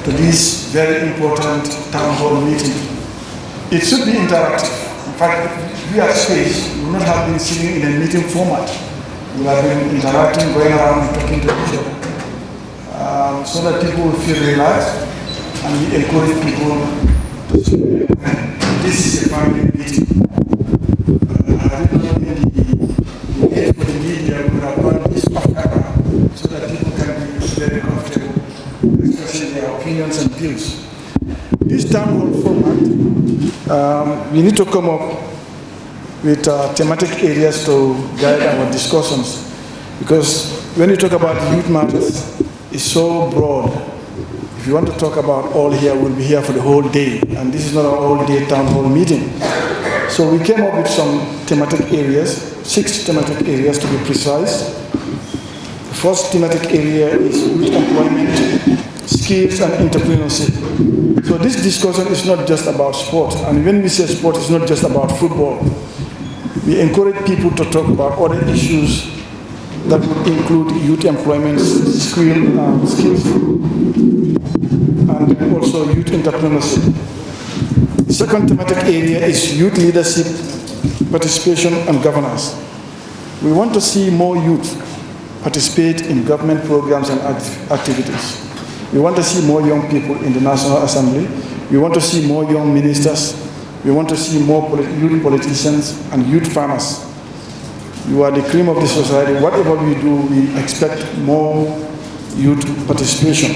to this very important town hall meeting. It should be interactive. In fact, if we have space, we will not have been sitting in a meeting format. We have been interacting, going around and talking to each other, so that people will feel relaxed, and we encourage people to say, this is a family meeting. I did not need the aid for the media, we would have done this off camera, so that people can be very comfortable expressing their opinions and views. This town hall format, we need to come up with thematic areas to guide our discussions, because when you talk about youth matters, it's so broad. If you want to talk about all here, we'll be here for the whole day, and this is not an all-day town hall meeting. So we came up with some thematic areas, 6 thematic areas to be precise. The first thematic area is youth employment, skills and entrepreneurship. So this discussion is not just about sport, and when we say sport, it's not just about football. We encourage people to talk about other issues that would include youth employment, skills, and also youth entrepreneurship. The second thematic area is youth leadership, participation and governance. We want to see more youth participate in government programs and activities. We want to see more young people in the National Assembly. We want to see more young ministers. We want to see more youth politicians and youth farmers. You are the cream of the society. Whatever we do, we expect more youth participation.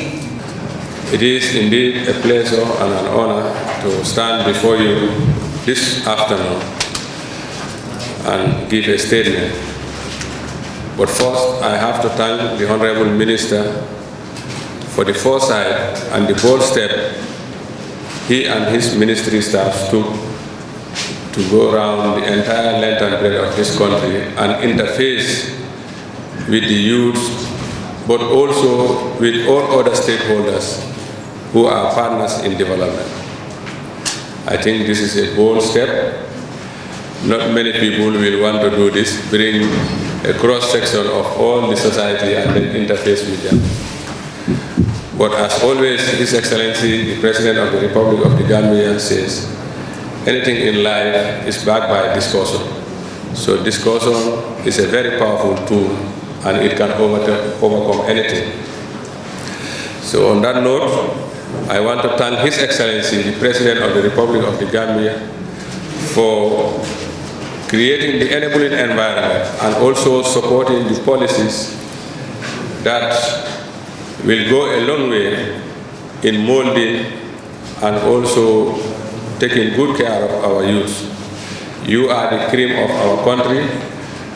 It is indeed a pleasure and an honor to stand before you this afternoon and give a statement. But first, I have to thank the Honorable Minister for the foresight and the bold step he and his ministry staff took to go around the entire length and breadth of this country and interface with the youth, but also with all other stakeholders who are partners in development. I think this is a bold step. Not many people will want to do this, bring a cross-section of all the society and then interface with them. But as always, His Excellency, the President of the Republic of the Gambia says, anything in life is backed by discussion. So discussion is a very powerful tool, and it can overcome anything. So on that note, I want to thank His Excellency, the President of the Republic of the Gambia, for creating the enabling environment and also supporting the policies that will go a long way in molding and also taking good care of our youth. You are the cream of our country,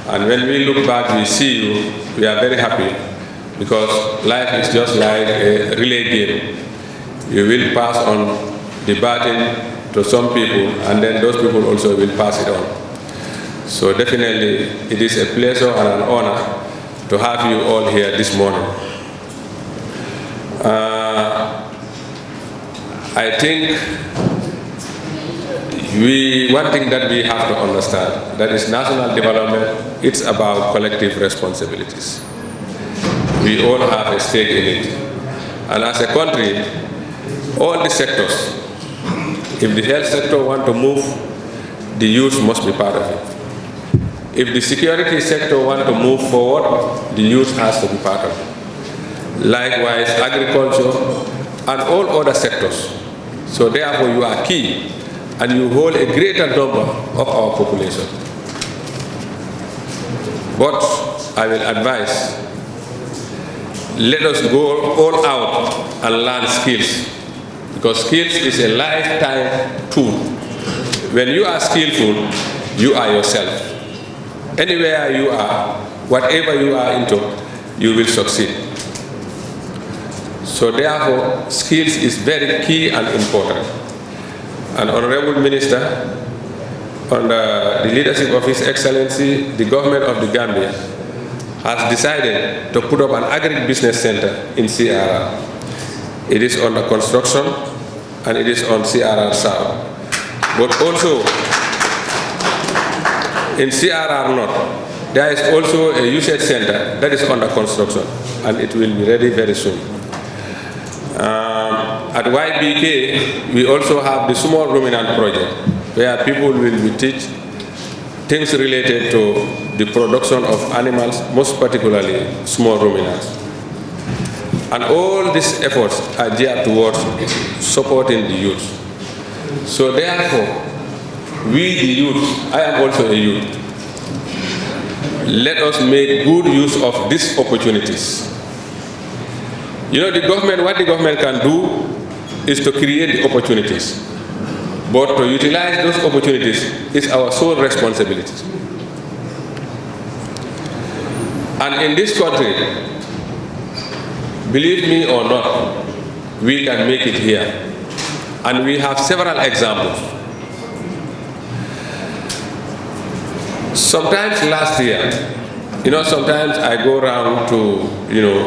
and when we look back, we see you, we are very happy, because life is just like a relay game. You will pass on the baton to some people, and then those people also will pass it on. So definitely, it is a pleasure and an honor to have you all here this morning. I think one thing that we have to understand, that is national development, it's about collective responsibilities. We all have a stake in it. And as a country, all the sectors, if the health sector want to move, the youth must be part of it. If the security sector want to move forward, the youth has to be part of it. Likewise, agriculture and all other sectors. So therefore, you are key, and you hold a greater number of our population. But I will advise, let us go all out and learn skills, because skills is a lifetime tool. When you are skillful, you are yourself. Anywhere you are, whatever you are into, you will succeed. So therefore, skills is very key and important. And Honorable Minister, under the leadership of His Excellency, the government of the Gambia has decided to put up an agri-business center in CRR. It is under construction, and it is on CRR South. But also, in CRR North, there is also a usage center that is under construction, and it will be ready very soon. At YBK, we also have the small ruminant project, where people will be teach things related to the production of animals, most particularly small ruminants. And all these efforts are geared towards supporting the youth. So therefore, we the youth, I am also a youth, let us make good use of these opportunities. You know, the government, what the government can do is to create the opportunities. But to utilize those opportunities is our sole responsibility. And in this country, believe me or not, we can make it here. And we have several examples. Sometimes last year, sometimes I go around to,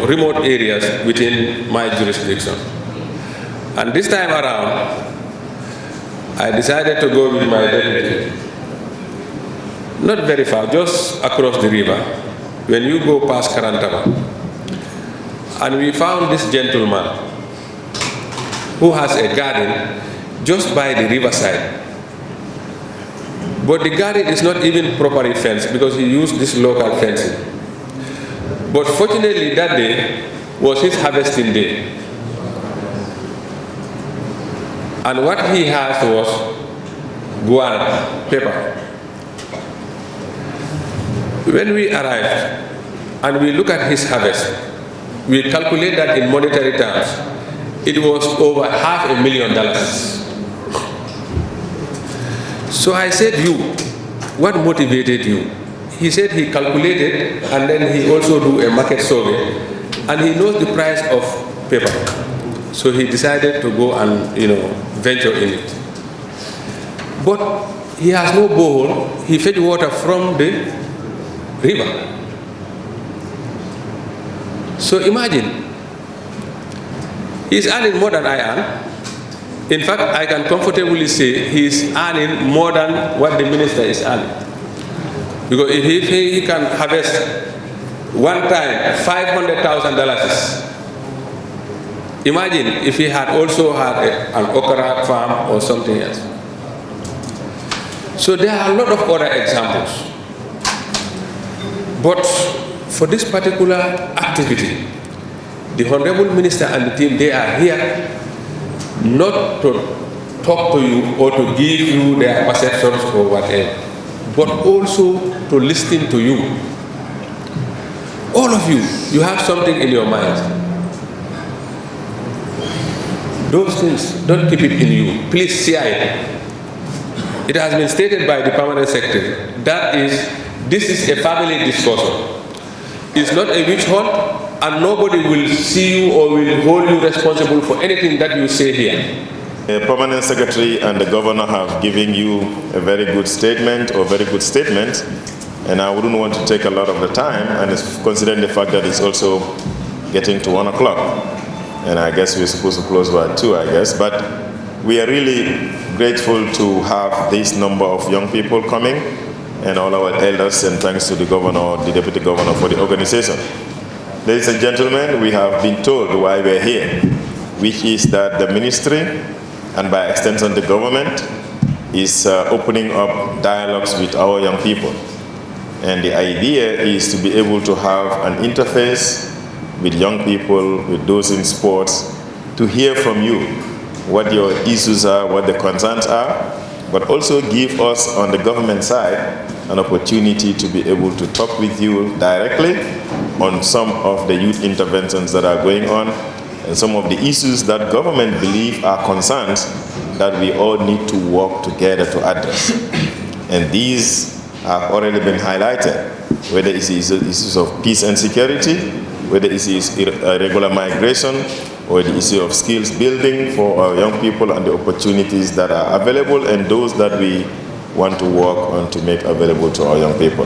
remote areas within my jurisdiction. And this time around, I decided to go with my deputy. Not very far, just across the river, when you go past Karantaba. And we found this gentleman who has a garden just by the riverside. But the garden is not even properly fenced because he used this local fencing. But fortunately that day was his harvesting day. And what he has was guava, pepper. When we arrived and we look at his harvest, we calculate that in monetary terms, it was over $500,000. So I said, what motivated you? He said he calculated and then he also do a market survey and he knows the price of pepper. So he decided to go and, venture in it. But he has no borehole. He fetch water from the river. So imagine, he's earning more than I earn. In fact, I can comfortably say he's earning more than what the minister is earning. Because if he can harvest one time $500,000, imagine if he had also had an okra farm or something else. So there are a lot of other examples. But for this particular activity, the Honorable Minister and the team, they are here not to talk to you or to give you their perceptions or whatever, but also to listen to you. All of you, you have something in your mind. Those things, don't keep it in you. Please share it. It has been stated by the Permanent Secretary that this is a family discussion. It's not a witch hunt, and nobody will see you or will hold you responsible for anything that you say here. The Permanent Secretary and the Governor have given you a very good statement or very good statement, and I wouldn't want to take a lot of the time, and considering the fact that it's also getting to 1 o'clock, and I guess we're supposed to close by 2, I guess, but we are really grateful to have this number of young people coming, and all our elders, and thanks to the Governor, the Deputy Governor for the organization. Ladies and gentlemen, we have been told why we're here, which is that the ministry, and by extension the government, is opening up dialogues with our young people. And the idea is to be able to have an interface with young people, with those in sports, to hear from you what your issues are, what the concerns are, but also give us on the government side an opportunity to be able to talk with you directly on some of the youth interventions that are going on and some of the issues that government believe are concerns that we all need to work together to address. And these have already been highlighted, whether it's issues of peace and security, whether it's irregular migration, or the issue of skills building for our young people and the opportunities that are available and those that we want to work on to make available to our young people.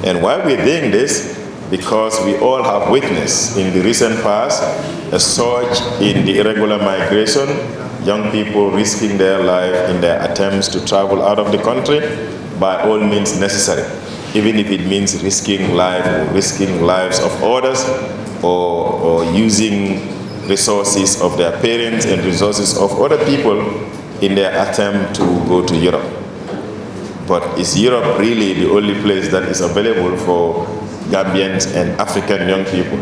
And why we're doing this, because we all have witnessed in the recent past a surge in the irregular migration, young people risking their life in their attempts to travel out of the country by all means necessary, even if it means risking life or risking lives of others or using resources of their parents and resources of other people in their attempt to go to Europe. But is Europe really the only place that is available for Gambians and African young people?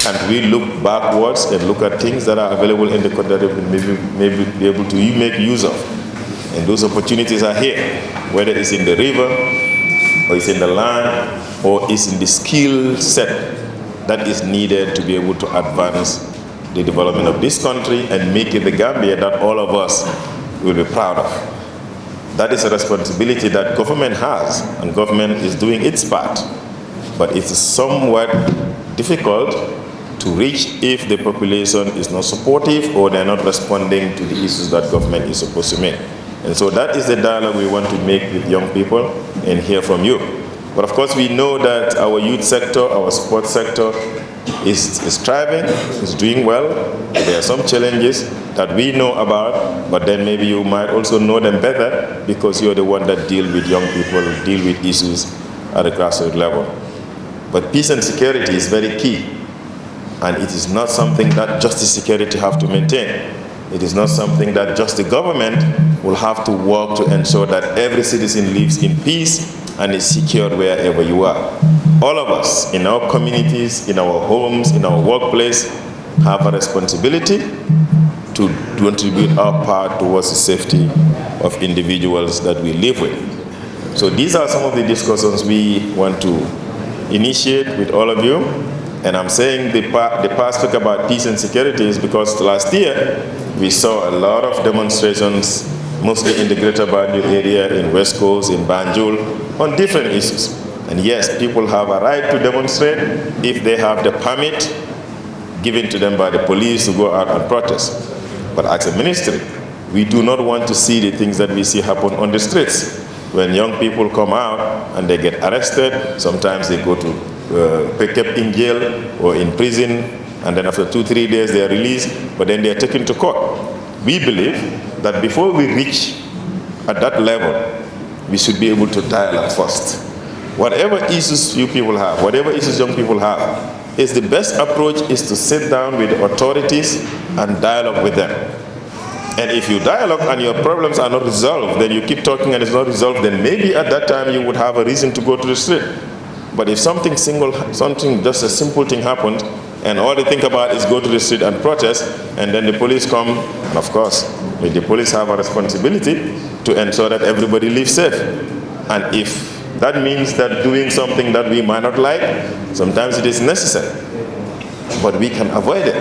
Can't we look backwards and look at things that are available in the country that we maybe be able to make use of? And those opportunities are here, whether it's in the river, or it's in the land, or it's in the skill set that is needed to be able to advance the development of this country and make it the Gambia that all of us will be proud of. That is a responsibility that government has, and government is doing its part. But it is somewhat difficult to reach if the population is not supportive or they're not responding to the issues that government is supposed to make. And so that is the dialogue we want to make with young people and hear from you. But of course we know that our youth sector, our sports sector is thriving, is doing well. There are some challenges that we know about, but then maybe you might also know them better because you're the one that deal with young people, deal with issues at the grassroots level. But peace and security is very key, and it is not something that just the security have to maintain. It is not something that just the government will have to work to ensure that every citizen lives in peace and is secured wherever you are. All of us in our communities, in our homes, in our workplace have a responsibility to contribute our part towards the safety of individuals that we live with. So these are some of the discussions we want to initiate with all of you. And I'm saying the past talk about peace and security is because last year we saw a lot of demonstrations, mostly in the greater Badjie area, in West Coast, in Banjul, on different issues. And yes, people have a right to demonstrate if they have the permit given to them by the police to go out and protest. But as a ministry, we do not want to see the things that we see happen on the streets. When young people come out and they get arrested, sometimes they go to pick up in jail or in prison, and then after 2-3 days they are released, but then they are taken to court. We believe that before we reach at that level, we should be able to dialogue first. Whatever issues you people have, whatever issues young people have, is the best approach is to sit down with the authorities and dialogue with them. And if you dialogue and your problems are not resolved, then you keep talking and it's not resolved, then maybe at that time you would have a reason to go to the street. But if something just a simple thing happened, and all they think about is go to the street and protest, and then the police come, and of course, the police have a responsibility to ensure that everybody lives safe. And if that means that doing something that we might not like, sometimes it is necessary. But we can avoid it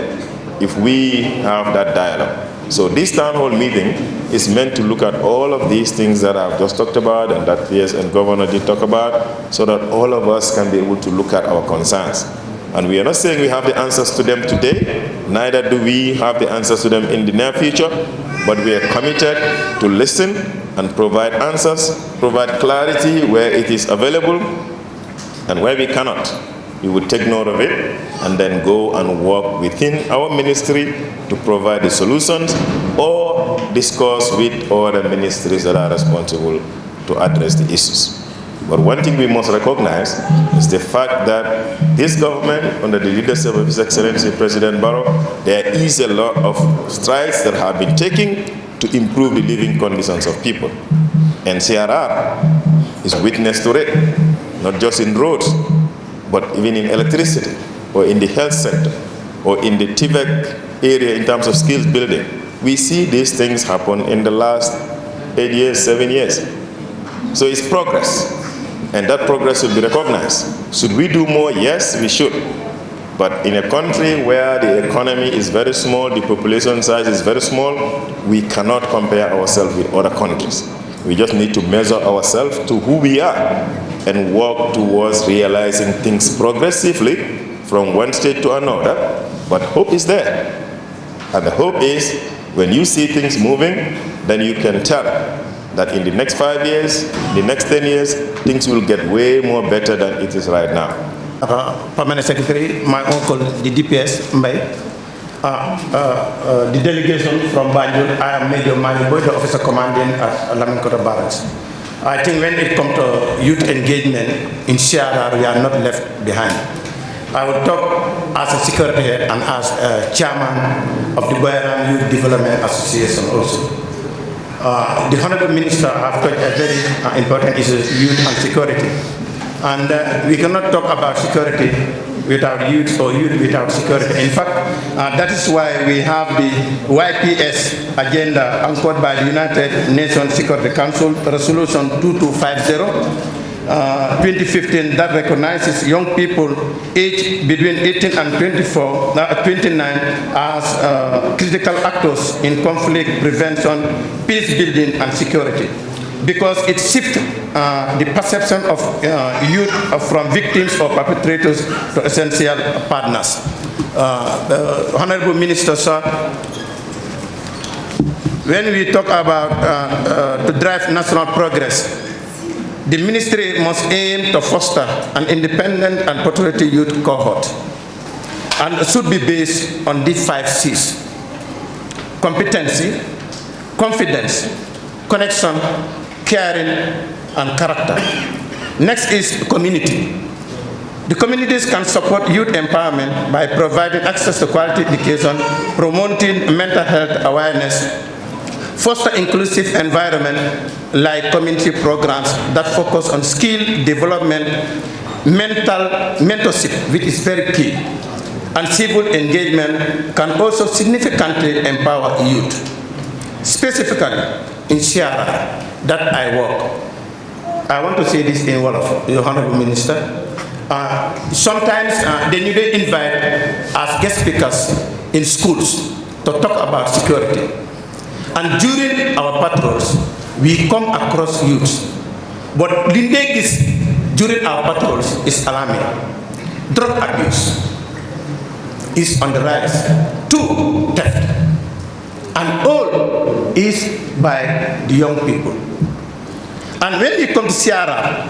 if we have that dialogue. So this town hall meeting is meant to look at all of these things that I've just talked about and that PS and Governor did talk about, so that all of us can be able to look at our concerns. And we are not saying we have the answers to them today, neither do we have the answers to them in the near future, but we are committed to listen and provide answers, provide clarity where it is available, and where we cannot, we would take note of it and then go and work within our ministry to provide the solutions or discuss with other ministries that are responsible to address the issues. But one thing we must recognize is the fact that this government, under the leadership of His Excellency President Barrow, there is a lot of strides that have been taken to improve the living conditions of people. And CRR is witness to it, not just in roads, but even in electricity, or in the health sector, or in the TVEC area in terms of skills building. We see these things happen in the last 8 years, 7 years. So it's progress, and that progress should be recognized. Should we do more? Yes, we should. But in a country where the economy is very small, the population size is very small, we cannot compare ourselves with other countries. We just need to measure ourselves to who we are and work towards realizing things progressively from one state to another. But hope is there. And the hope is when you see things moving, then you can tell that in the next 5 years, the next 10 years, things will get way more better than it is right now. Permanent Secretary, my uncle, the DPS, Mbay, the delegation from Banjul, I am Major Maniboy, the officer commanding at Laminkota Barracks. I think when it comes to youth engagement in CRR, we are not left behind. I will talk as a security head and as chairman of the Bayram Youth Development Association also. The Honorable Minister has touched a very important issue, youth and security. And we cannot talk about security without youth or youth without security. In fact, that is why we have the YPS agenda anchored by the United Nations Security Council Resolution 2250, 2015, that recognizes young people aged between 18 and 29 as critical actors in conflict prevention, peace building, and security. Because it shifts the perception of youth from victims or perpetrators to essential partners. Honorable Minister, sir, when we talk about to drive national progress, the ministry must aim to foster an independent and patriotic youth cohort, and it should be based on these 5 C's: competency, confidence, connection, caring, and character. Next is community. The communities can support youth empowerment by providing access to quality education, promoting mental health awareness, foster inclusive environment like community programs that focus on skill development, mentorship, which is very key, and civil engagement can also significantly empower youth. Specifically, in Sierra, that I work, I want to say this in one of the Honorable Minister. Sometimes they need to invite as guest speakers in schools to talk about security. And during our patrols, we come across youths. But Lindegis during our patrols is alarming. Drug abuse is on the rise. 2, theft. And all is by the young people. And when we come to Sierra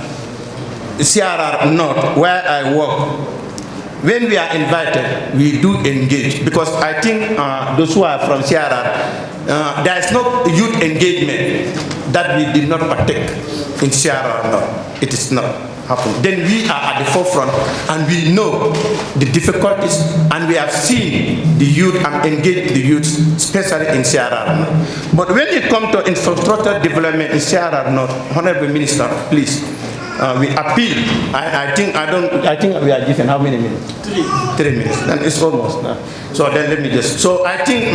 North, where I work, when we are invited, we do engage. Because I think those who are from Sierra, there is no youth engagement that we did not partake in Sierra North. It is not happening. Then we are at the forefront and we know the difficulties, and we have seen the youth and engaged the youth, especially in Sierra North. But when it comes to infrastructure development in Sierra North, Honorable Minister, please, we appeal. I think we are given how many minutes? 3 minutes. And it's almost. So then let me just. So I think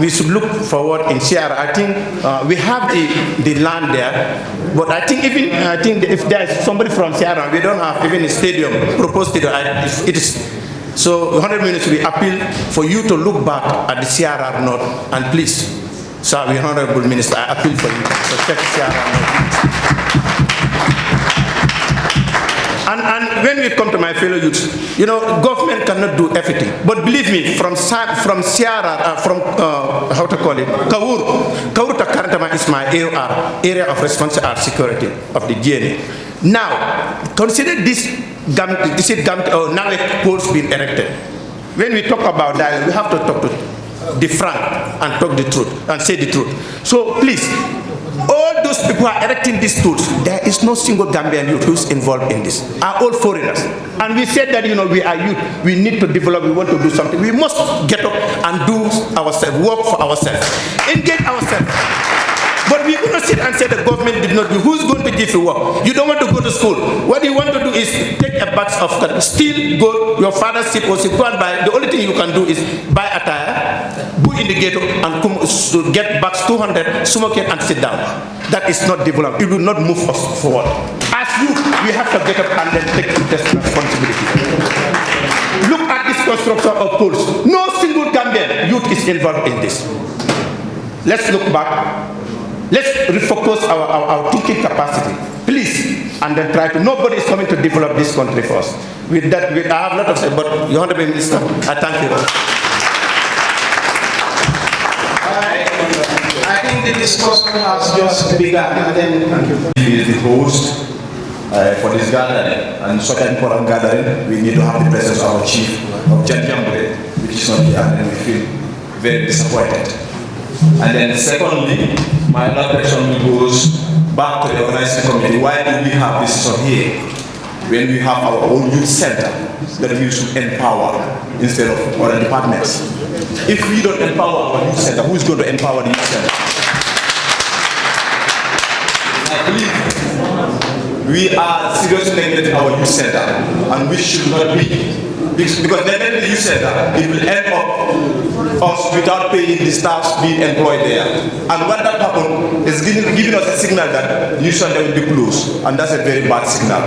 we should look forward in Sierra. I think we have the land there, but I think if there is somebody from Sierra, we don't have even a stadium proposed to it is. So 100 minutes we appeal for you to look back at the Sierra North, and please, sir, Honorable Minister, I appeal for you to protect Sierra North. And when we come to my fellow youths, you know, government cannot do everything. But believe me, from Sierra, how to call it, Kawur to Karantama is my area of responsibility security of the GNA. Now, consider this now poles being erected. When we talk about that, we have to talk to the frank and talk the truth and say the truth. So please, all those people who are erecting these tools, there is no single Gambian youth who is involved in this. Are all foreigners. And we said that, you know, we are youth, we need to develop, we want to do something. We must get up and do ourselves, work for ourselves, engage ourselves. But we cannot sit and say the government did not do. Who's going to give you work? You don't want to go to school. What you want to do is take a batch of steal, go, your father's ship or go and buy. The only thing you can do is buy a tire, go in the ghetto and come, get bags 200, smoke it and sit down. That is not development. It will not move us forward. As youth, we have to get up and then take this responsibility. Look at this construction of pools. No single Gambian youth is involved in this. Let's look back. Let's refocus our thinking capacity, please, and then try to. Nobody is coming to develop this country for us. With that, I have a lot of say, but Your Honorable Minister, I thank you. I think the discussion has just begun, and then thank you. He is the host for this gathering, and such an important gathering, we need to have the presence of our chief of Janjanbury, which is not here, and we feel very disappointed. And then secondly, my other question goes back to the organizing committee. Why do we have this on here? when we have our own youth center, that we should empower instead of other departments. If we don't empower our youth center, who is going to empower the youth center? I believe we are seriously neglecting our youth center, and we should not be. Because neglecting the youth center, it will end up us without paying the staffs being employed there. And when that happens, it's giving us a signal that the youth center will be closed, and that's a very bad signal.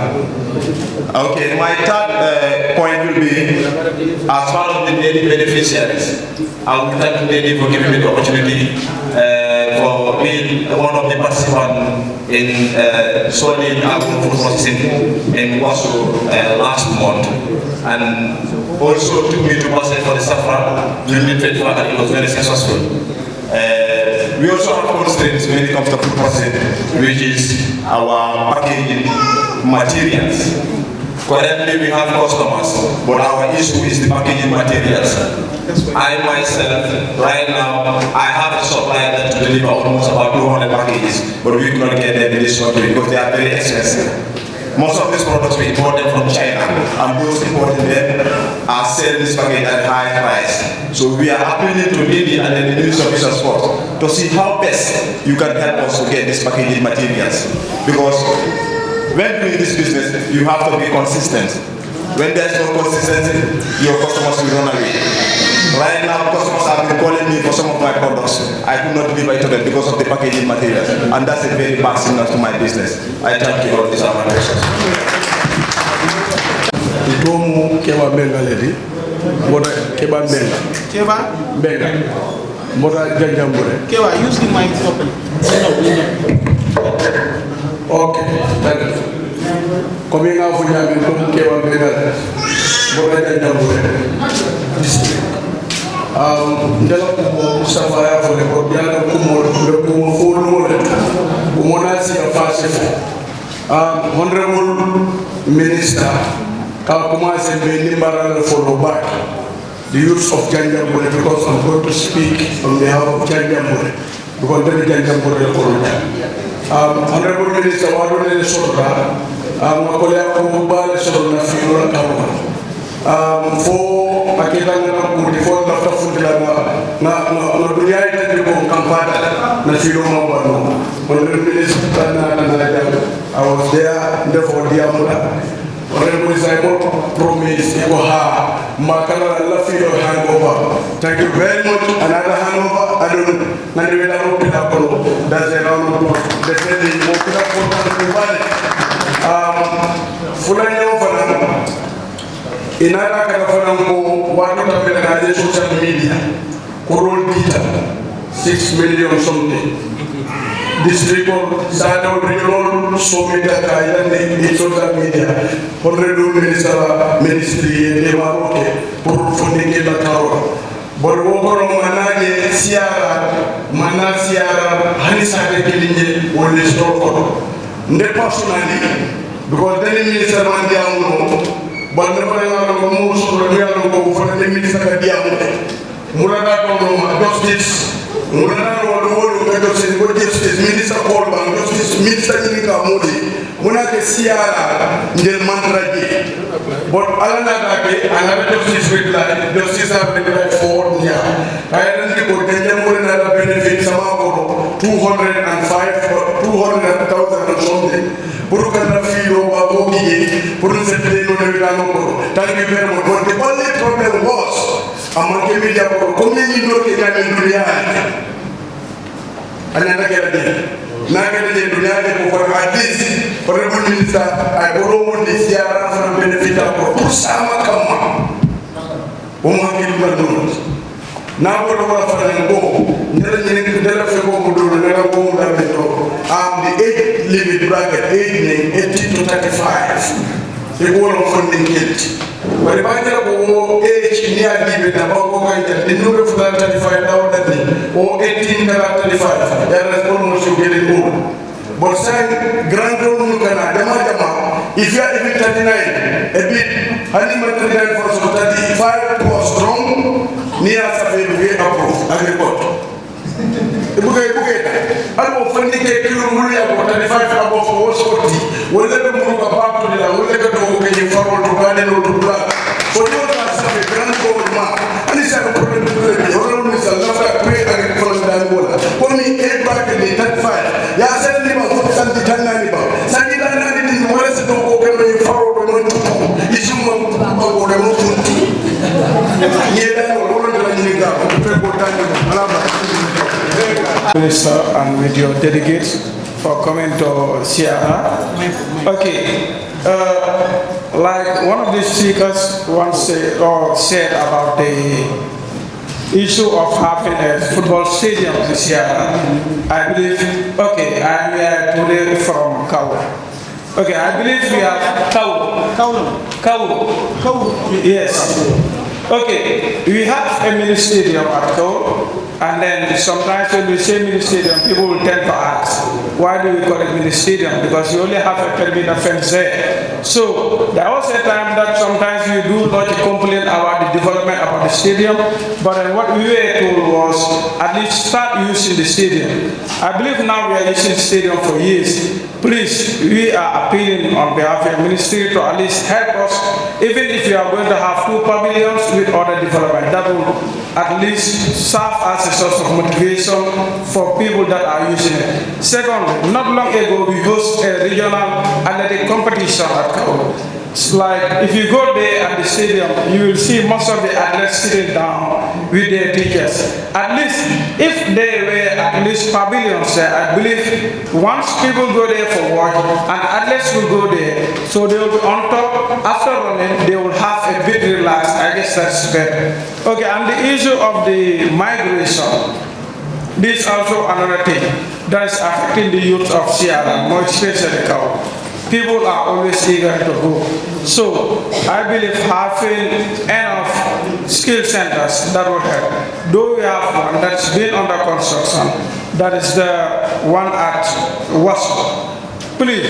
Okay, my third point will be, as part of the daily beneficiaries, I will thank the lady for giving me the opportunity for being one of the participants in solving our food processing in Wasu last month, and also took me to Basel for the saffron during the trade fair, and it was very successful. We also have constraints when it comes to food processing, which is our packaging materials. Currently we have customers, but our issue is the packaging materials. I myself, right now, I have a supplier that to deliver almost about 200 packages, but we cannot get them in this country because they are very expensive. Most of these products we import them from China, and those importing them are selling this package at a high price. So we are appealing to India and the Ministry of Transport to see how best you can help us to get these packaging materials. Because when doing this business, you have to be consistent. When there's no consistency, your customers will run away. Right now, customers have been calling me for some of my products. I could not deliver to them because of the packaging materials. And that's a very bad signal to my business. I thank you for this accommodation. Itomu Keba Benga lady, Moda Keba Benga. Keba? Benga. Moda Janjanbury. Keba, use the mic properly. Okay, thank you. Coming out for Yamin Keba Benga, Moda Janjanbury. Ndela kumo safaya fole ko biana kumo folo kumona si afase honorable minister ka kuma se be nimbara follow back the youth of Janjanbury, because I'm going to speak on behalf of Janjanbury, because the Janjanbury colony. Honorable minister wadone le sodra makola ko bale sodra fiura kawa fo akita na kuti fo na tafundila na dunia ite ko kampata na filo mabano. Honorable minister I was there therefore diamula. Honorable Simon promised he will have Makala la filo hangover. Thank you very much. Another hangover. I don't know. That's a round of applause. Definitely fulani ofana inara kana ko watu tabela na social media korol dita 6 million something district sada regional so media kaida in social media honorable ministry de maroke pour fondé la karo borgo ko manage mana siara hanisa de kilinje wole stoko nde personally, because the minister man diamuno but never know mo so we are go for the minister diamuno murada ko justice murada ko justice minister Paul Bang justice minister Nika Modi munake siara ngel mandraji but alana ke another justice reply justice have reply for nya I don't go Janjanbury na benefit sama ko 200,000 or something Burukana filo baboki pour nous aider nous ne l'avons pas. Thank you very much. But the only problem was among the media combien de gens qui gagnent du rien. Another guy. Nagade de dunia de pour at least for the minister I borrow this year from benefit pour sama kama. Umaki badun. Na ko do fa ngo ndela ni ndela fe ko do ndela ko da beto the age limit bracket 18 to 35 the whole of funding kit but if I go age near the na ko ko the number of 35 now that or 18 to 35 there is almost getting old but say grand old kana dama if you are even 39 a bit honey material for so 35 was strong near safe we approve agriculture Albo funding kilo muli ya 35 above 40 wala ko mo ba to nila wala ko farol to garden or to black. For you to have a grand gold man, and it's a problem to the honorable Mr. Lafta pray and follow that water. For me, 8 back in the 35. Ya said, Liba, Santi Tananiba. Santi Tanani didn't want to go over the farol or not to issue of the motion. Minister and with your delegates for coming to Sierra. Okay, like one of the speakers once said about the issue of having a football stadium in Sierra, I believe, okay, I am here today from Kawu. Okay, I believe we have Kawu. Yes. Okay, we have a mini stadium at Kawu. And then sometimes when we say mini stadium, people will tend to ask, why do we call it mini stadium? Because you only have a perimeter fence there. So there was a time that sometimes you do lodge a complaint about the development about the stadium, but then what we were told was at least start using the stadium. I believe now we are using the stadium for years. Please, we are appealing on behalf of the ministry to at least help us, even if we are going to have 2 pavilions with other development, that will at least serve as a source of motivation for people that are using it. Second, not long ago we host a regional athletic competition at Kawu. It's like if you go there at the stadium, you will see most of the athletes sitting down with their teachers. At least if there were at least pavilions there, I believe once people go there for work and athletes will go there, so they will be on top. After running, they will have a bit relaxed. I guess that's better. Okay, and the issue of the migration, this is also another thing that is affecting the youth of Sierra, more especially Kawu. People are always eager to go. So I believe having enough skill centers that will help. Though we have one that's been under construction, that is the one at Wasp. Please,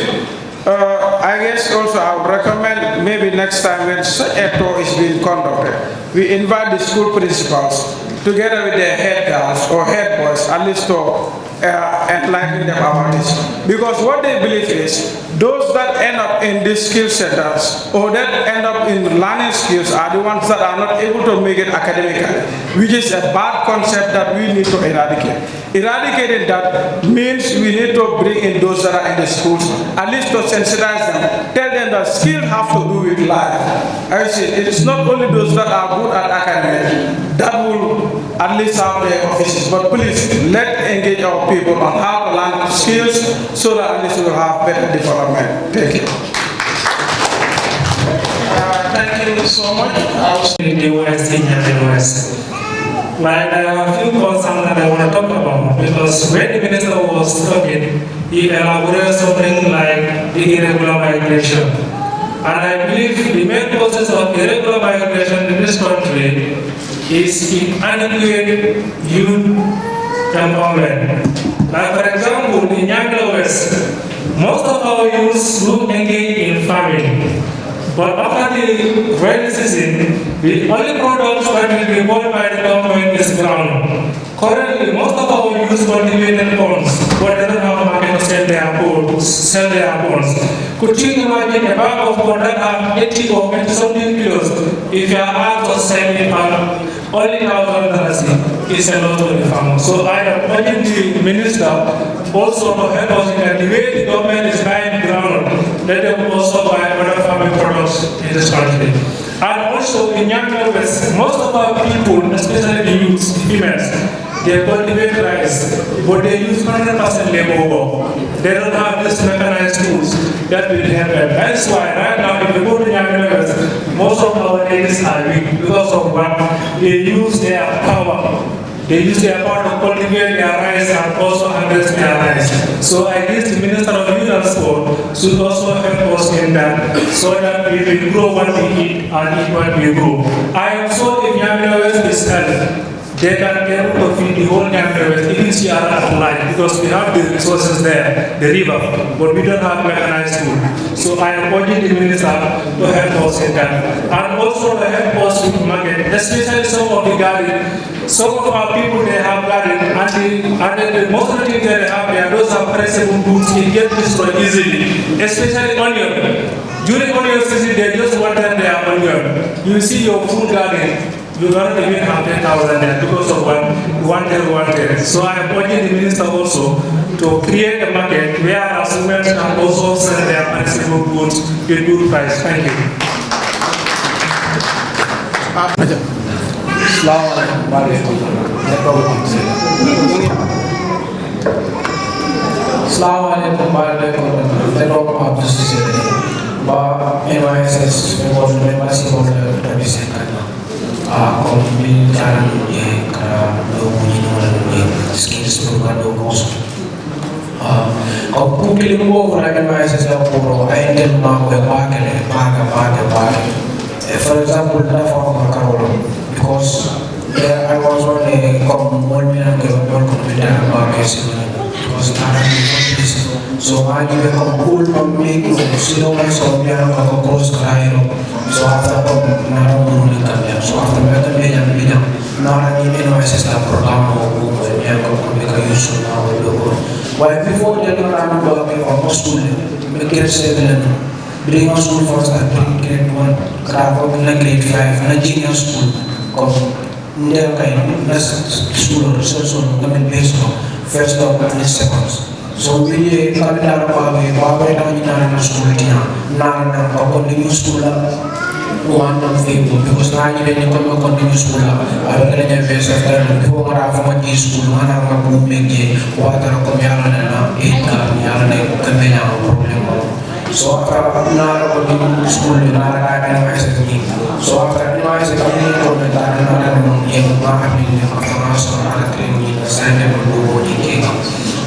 I guess also I would recommend maybe next time when such a tour is being conducted, we invite the school principals together with their head girls or head boys, at least to enlighten them about this. Because what they believe is, those that end up in these skill centers or that end up in learning skills are the ones that are not able to make it academically, which is a bad concept that we need to eradicate. Eradicating that means we need to bring in those that are in the schools, at least to sensitize them, tell them that skills have to do with life. I see, it is not only those that are good at academics that will at least have their offices, but please let engage our people on how to learn skills so that at least we will have better development. Thank you. Thank you so much. I was in the West, in the West. Like I have a few concerns that I want to talk about, because when the minister was talking, he elaborated something like the irregular migration. And I believe the main causes of irregular migration in this country is inadequate youth empowerment. Like for example, in Janjanbury West, most of our youths do engage in farming. But after the rainy season, the only products that will be bought by the government is ground. Currently, most of our youth cultivated corns, but they don't have a market to sell their corns. Could you imagine a bag of corn that have 80 or 20 something kilos? If you are asked to sell it for only $1,000, it's a lot to the farmer. So I am urging the minister also to help us in that the way the government is buying ground, let them also buy other farming products in this country. And also in Janjanbury West, most of our people, especially the youths, females, they cultivate rice, but they use 100% labor work. They don't have these mechanized tools that will help them. That's why right now, if you go to Janjanbury West, most of our ladies are weak because of what they use their power. They use their power to cultivate their rice and also harvest their rice. So I guess the Minister of Youth and Sport should also help us in that, so that we will grow what we eat and eat what we grow. I am sure if Janjanbury West is healthy, they can be able to feed the whole Janjanbury West, even Sierra at night, because we have the resources there, the river, but we don't have mechanized food. So I am urging the minister to help us in that. And also to help us with market, especially some of the garden. Some of our people, they have garden, and most of the things that they have there, those are perishable goods, it gets destroyed easily, especially onion. During onion season, they just water their onion. You see your full garden, you don't even have 10,000 there because of one day. So I am urging the minister also to create a market where consumers can also sell their perishable goods at a good price. Thank you. Assalamualaikum warahmatullahi wabarakatuh. Ba NYSS was membership of the representative. Kami jalan ye kara logo ni orang ye skills program logo. Kau pukul limbo orang NYSS dah puro. Ayat mau ke pakai. For example, the form of Carol, because I was on a one-man computer market. So I give a cool make slow and so we are a cross cryo. So after Naramuni Kanya, so after Megan, not an NYSS program or we are use of our logo. While before the program working almost school, make it 7, bring us school first and bring grade 1, grab up in a grade 5, and a junior school. Come, there kind of school research on government based on first of and seconds. So we come down to school continue school one because now you continue school. I will get a face after before I have a school, one of my room make water communal 8 problem. So after now school, so after NYSS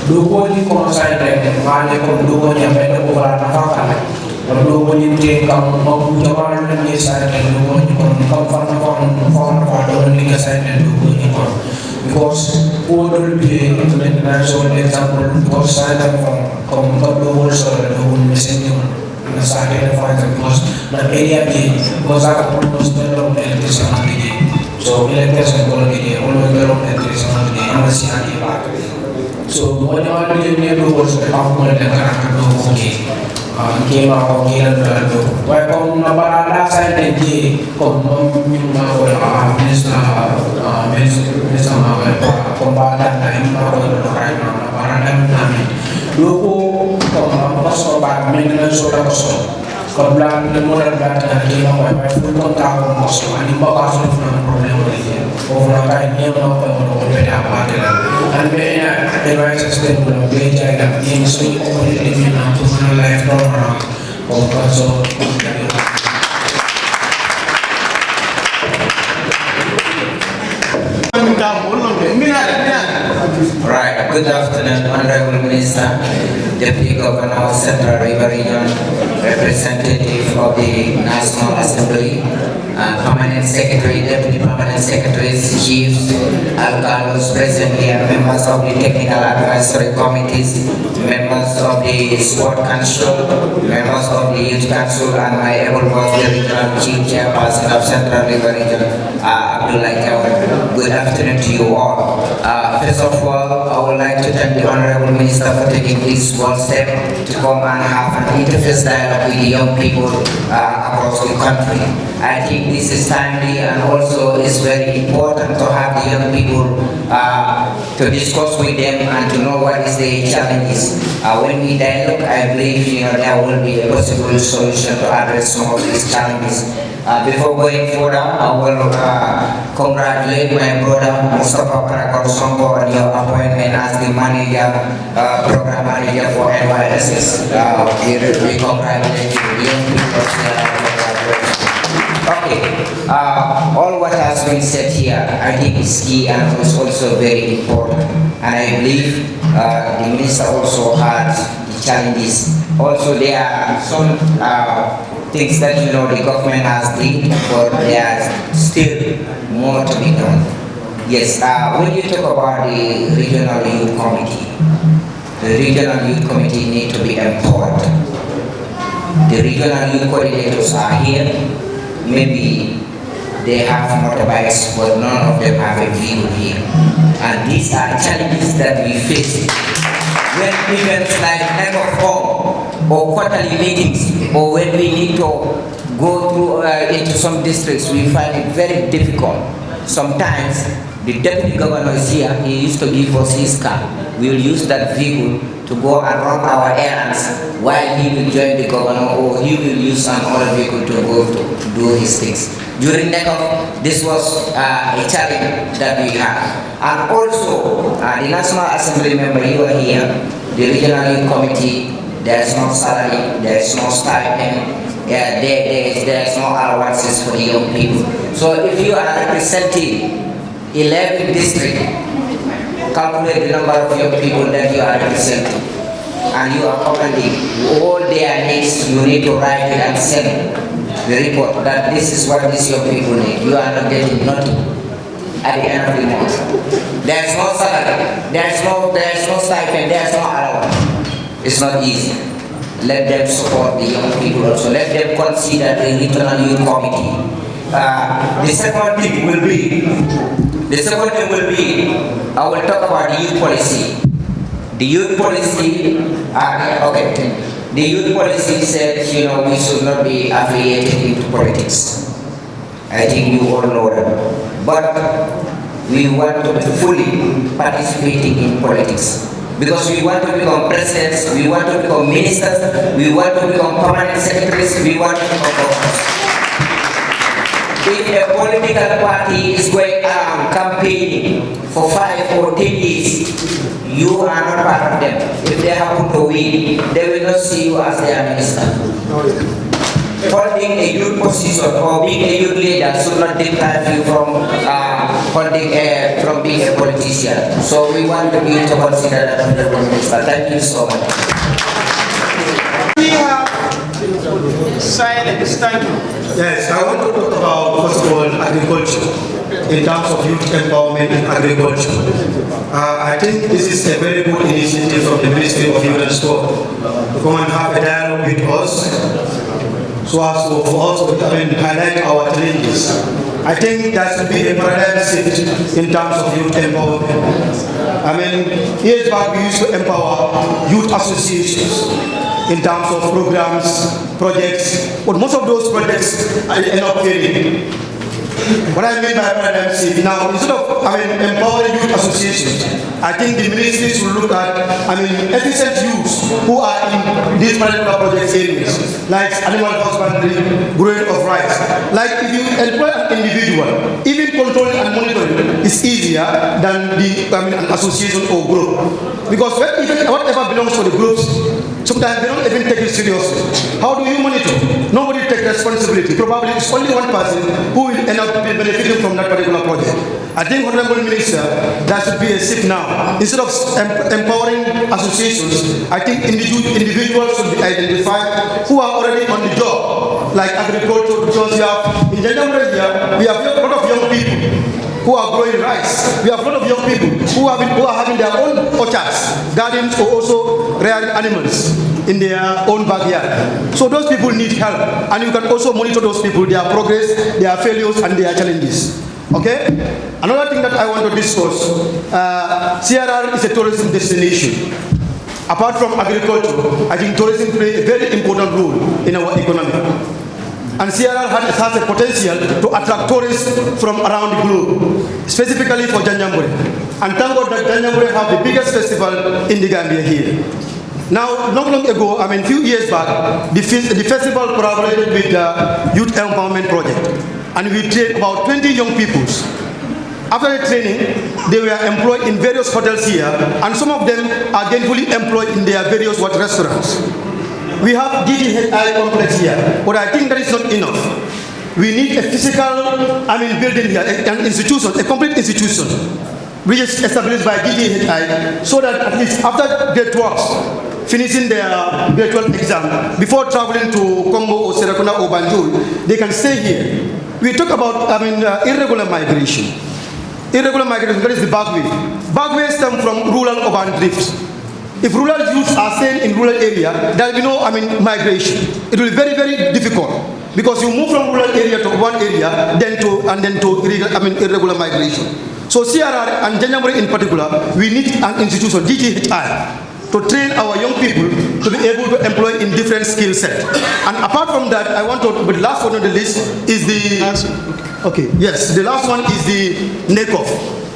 Dugo ni kono sai de male ko dugo ni amene ko wala na fakale dugo ni te kam mo jawal ni sai de dugo ni kono kam fa do ni ka sai de dugo ni kono because who will be international example because sai de kom dugo so dugo ni senior na sai de fa because na area ni because aka almost develop electricity so electricity ko ni almost develop electricity ni amasi ani ba. So when you are doing new doors, the component and character came out of here and do. Why come Nabarada side and G come Minister Combatant time right now, Nabarada Nami. Loco come also back maintenance or also. Kablan the modern battle came out by full contact on Moscow and in Bakas of no problem over a kind of and when I sustain the page I got in so you only live in a personal life program Right, good afternoon, Honorable Minister, Deputy Governor of Central River Region, representative of the National Assembly, Permanent Secretary, Deputy Permanent Secretaries, Chiefs, Alcalos present here, members of the Technical Advisory Committees, members of the Sport Council, members of the Youth Council, and my able boss, the Regional Chief Chairperson of Central River Region, Abdullah. Good afternoon to you all. First of all, I would like to thank the Honorable Minister for taking this bold step to come and have an interface dialogue with the young people across the country. I think this is timely and also it's very important to have the young people to discuss with them and to know what is the challenges. When we dialogue, I believe there will be a possible solution to address some of these challenges. Before going further, I will congratulate my brother Mustafa Parakor Songo on your appointment as the manager, program manager for NYSS. We congratulate you. Okay, all what has been said here, I think is key and is also very important. And I believe the minister also had the challenges. Also, there are some things that the government has done, but there is still more to be done. Yes, when you talk about the regional youth committee need to be empowered. The regional youth coordinators are here. Maybe they have motorbikes, but none of them have a vehicle here. And these are challenges that we face. When events like never fall, or quarterly meetings, or when we need to go through into some districts, we find it very difficult. Sometimes the deputy governor is here, he used to give us his car. We will use that vehicle to go and run our errands while he will join the governor, or he will use another vehicle to go to do his things. During NECOF, this was a challenge that we had. And also, the National Assembly member, you are here, the regional youth committee, there is no salary, there is no stipend, there is no allowances for the young people. So if you are representing 11 districts, calculate the number of young people that you are representing, and you are commanding all their needs. You need to write it and send the report that this is what these young people need. You are not getting nothing at the end of the month. There is no salary, there is no stipend, there is no allowance. It's not easy. Let them support the young people also. Let them consider the regional youth committee. The second thing will be, I will talk about the youth policy. The youth policy, the youth policy said, we should not be affiliated into politics. I think you all know that. But we want to be fully participating in politics. Because we want to become presidents, we want to become ministers, we want to become permanent secretaries, we want to become governors. If a political party is going around campaigning for 5 or 10 years, you are not part of them. If they happen to win, they will not see you as their minister. Holding a youth position or being a youth leader should not deprive you from from being a politician. So we want you to consider that, Honorable Minister. Thank you so much. We have silence. Thank you. Yes, I want to talk about, first of all, agriculture in terms of youth empowerment in agriculture. I think this is a very good initiative from the Ministry of Youth and Sport to come and have a dialogue with us, so as to for us to highlight our challenges. I think that should be a paradigm shift in terms of youth empowerment. Years back we used to empower youth associations in terms of programs, projects, but most of those projects end up failing. What I mean by paradigm shift now, instead of empowering youth associations, I think the ministry should look at efficient youths who are in these particular project areas, like animal husbandry, growing of rice. Like if you employ an individual, even controlling and monitoring is easier than an association or group. Because whatever belongs to the groups, sometimes they don't even take it seriously. How do you monitor? Nobody takes responsibility. Probably it's only one person who will end up benefiting from that particular project. I think, Honorable Minister, that should be a shift now. Instead of empowering associations, I think individuals should be identified who are already on the job, like agriculture, because in Janjanbury here, we have a lot of young people who are growing rice. We have a lot of young people who are having their own orchards, gardens, or also rearing animals in their own backyard. So those people need help, and you can also monitor those people, their progress, their failures, and their challenges. Okay? Another thing that I want to discuss, CRR is a tourism destination. Apart from agriculture, I think tourism plays a very important role in our economy. And CRR has a potential to attract tourists from around the globe, specifically for Janjanbury. And thank God that Janjanbury have the biggest festival in the Gambia here. Now, not long ago, a few years back, the festival collaborated with the Youth Empowerment Project. And we trained about 20 young people. After the training, they were employed in various hotels here, and some of them are gainfully employed in their various restaurants. We have DDHI complex here, but I think that is not enough. We need a physical, building here, an institution, a complete institution, which is established by DDHI, so that at least after their works, finishing their virtual exam, before traveling to Congo or Serakunda or Banjul, they can stay here. We talk about, irregular migration. Irregular migration, that is the Bakary. Bakary stems from rural urban drift. If rural youths are staying in rural area, there will be no migration. It will be very, very difficult, because you move from rural area to one area, then to irregular migration. So CRR and Janjanbury in particular, we need an institution, DTHI, to train our young people to be able to employ in different skill sets. And apart from that, I want to, but last one on the list is the, okay, yes, the last one is the NACOF.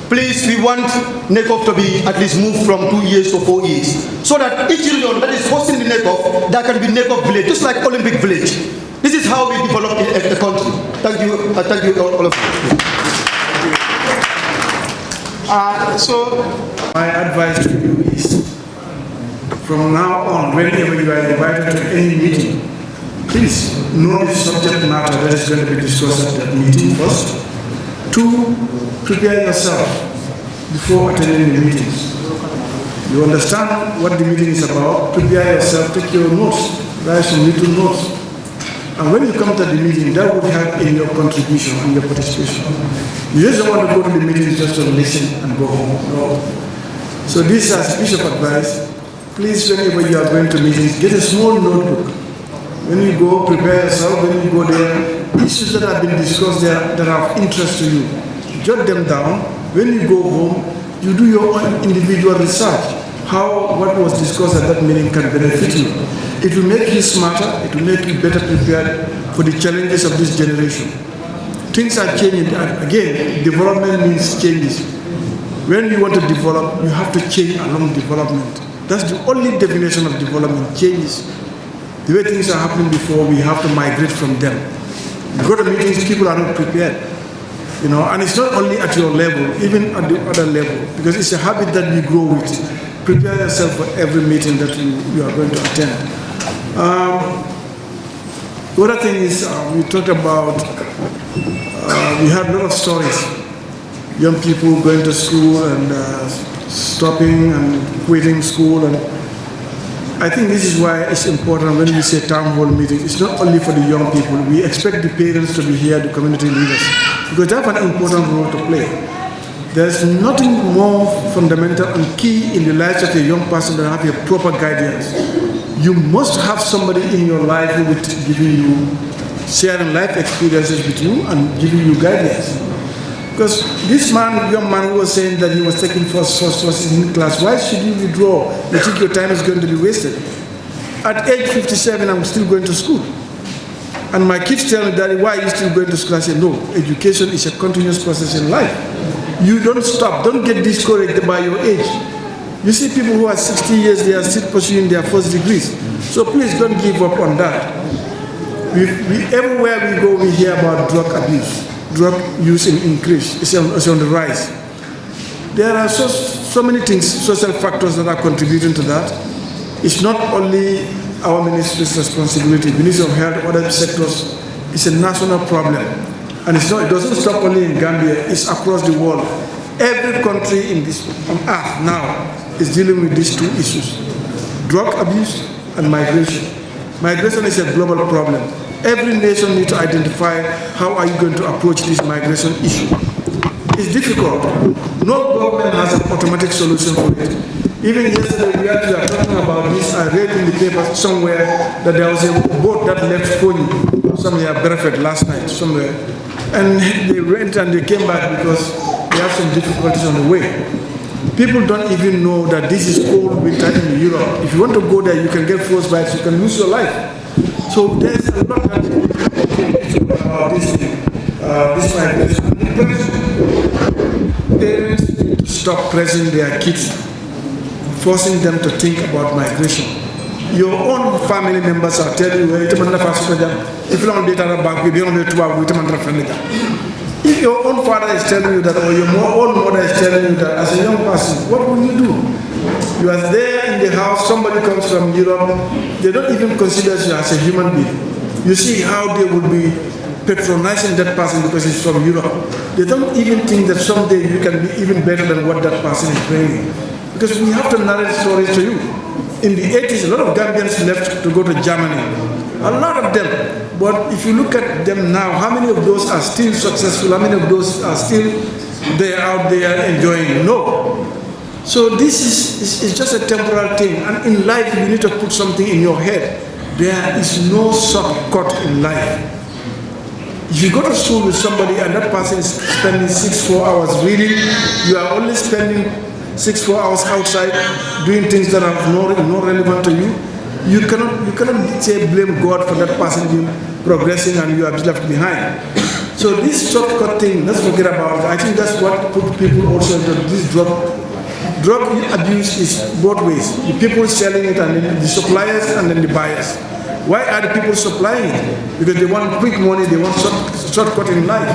Please, we want NACOF to be at least moved from 2 years to 4 years, so that each region that is hosting the NACOF, there can be NACOF village, just like Olympic village. This is how we develop the country. Thank you all of you. So my advice to you is, from now on, whenever you are invited to any meeting, please know the subject matter that is going to be discussed at that meeting first. 2, prepare yourself before attending the meetings. You understand what the meeting is about, prepare yourself, take your notes, write some little notes. And when you come to the meeting, that would help in your contribution and your participation. You just don't want to go to the meetings just to listen and go home. No. So this is a piece of advice. Please, whenever you are going to meetings, get a small notebook. When you go, prepare yourself. When you go there, issues that have been discussed there that are of interest to you, jot them down. When you go home, you do your own individual research. What was discussed at that meeting can benefit you. It will make you smarter. It will make you better prepared for the challenges of this generation. Things are changing. Again, development means changes. When you want to develop, you have to change along development. That's the only definition of development, changes. The way things are happening before, we have to migrate from them. You go to meetings, people are not prepared. And it's not only at your level, even at the other level, because it's a habit that we grow with. Prepare yourself for every meeting that you are going to attend. The other thing is, we talked about, we had a lot of stories. Young people going to school and stopping and quitting school. And I think this is why it's important when we say town hall meetings. It's not only for the young people. We expect the parents to be here, the community leaders, because they have an important role to play. There's nothing more fundamental and key in the lives of a young person than have a proper guidance. You must have somebody in your life who will giving you, sharing life experiences with you and giving you guidance. Because this young man who was saying that he was taking first in class, why should you withdraw? You think your time is going to be wasted? At age 57, I'm still going to school. And my kids tell me, Daddy, why are you still going to school? I say, no, education is a continuous process in life. You don't stop, don't get discouraged by your age. You see people who are 60 years, they are still pursuing their first degrees. So please don't give up on that. Everywhere we go, we hear about drug abuse. Drug use increase, it's on the rise. There are so many things, social factors that are contributing to that. It's not only our ministry's responsibility. Ministry of Health, other sectors, it's a national problem. And it doesn't stop only in Gambia, it's across the world. Every country on earth now is dealing with these 2 issues, drug abuse and migration. Migration is a global problem. Every nation needs to identify how are you going to approach this migration issue. It's difficult. No government has an automatic solution for it. Even yesterday we are talking about this. I read in the paper somewhere that there was a boat that left Pony somewhere, Bedford, last night somewhere. And they went and they came back because they have some difficulties on the way. People don't even know that this is cold winter in Europe. If you want to go there, you can get frostbite, you can lose your life. So there's a lot that about this migration. Parents need to stop pressing their kids, forcing them to think about migration. Your own family members are telling you, if your own father is telling you that, or your own mother is telling you that, as a young person, what will you do? You are there in the house, somebody comes from Europe, they don't even consider you as a human being. You see how they would be patronizing that person because he's from Europe. They don't even think that someday you can be even better than what that person is bringing. Because we have to narrate stories to you. In the 80s, a lot of Gambians left to go to Germany. A lot of them. But if you look at them now, how many of those are still successful? How many of those are still there out there enjoying? No. So this is just a temporal thing. And in life, you need to put something in your head. There is no shortcut in life. If you go to school with somebody and that person is spending 4 hours reading, you are only spending 4 hours outside doing things that are not relevant to you. You cannot say blame God for that person being progressing and you are left behind. So this shortcut thing, let's forget about it. I think that's what put people also into this drug abuse is both ways. The people selling it and then the suppliers and then the buyers. Why are the people supplying it? Because they want quick money, they want shortcut in life.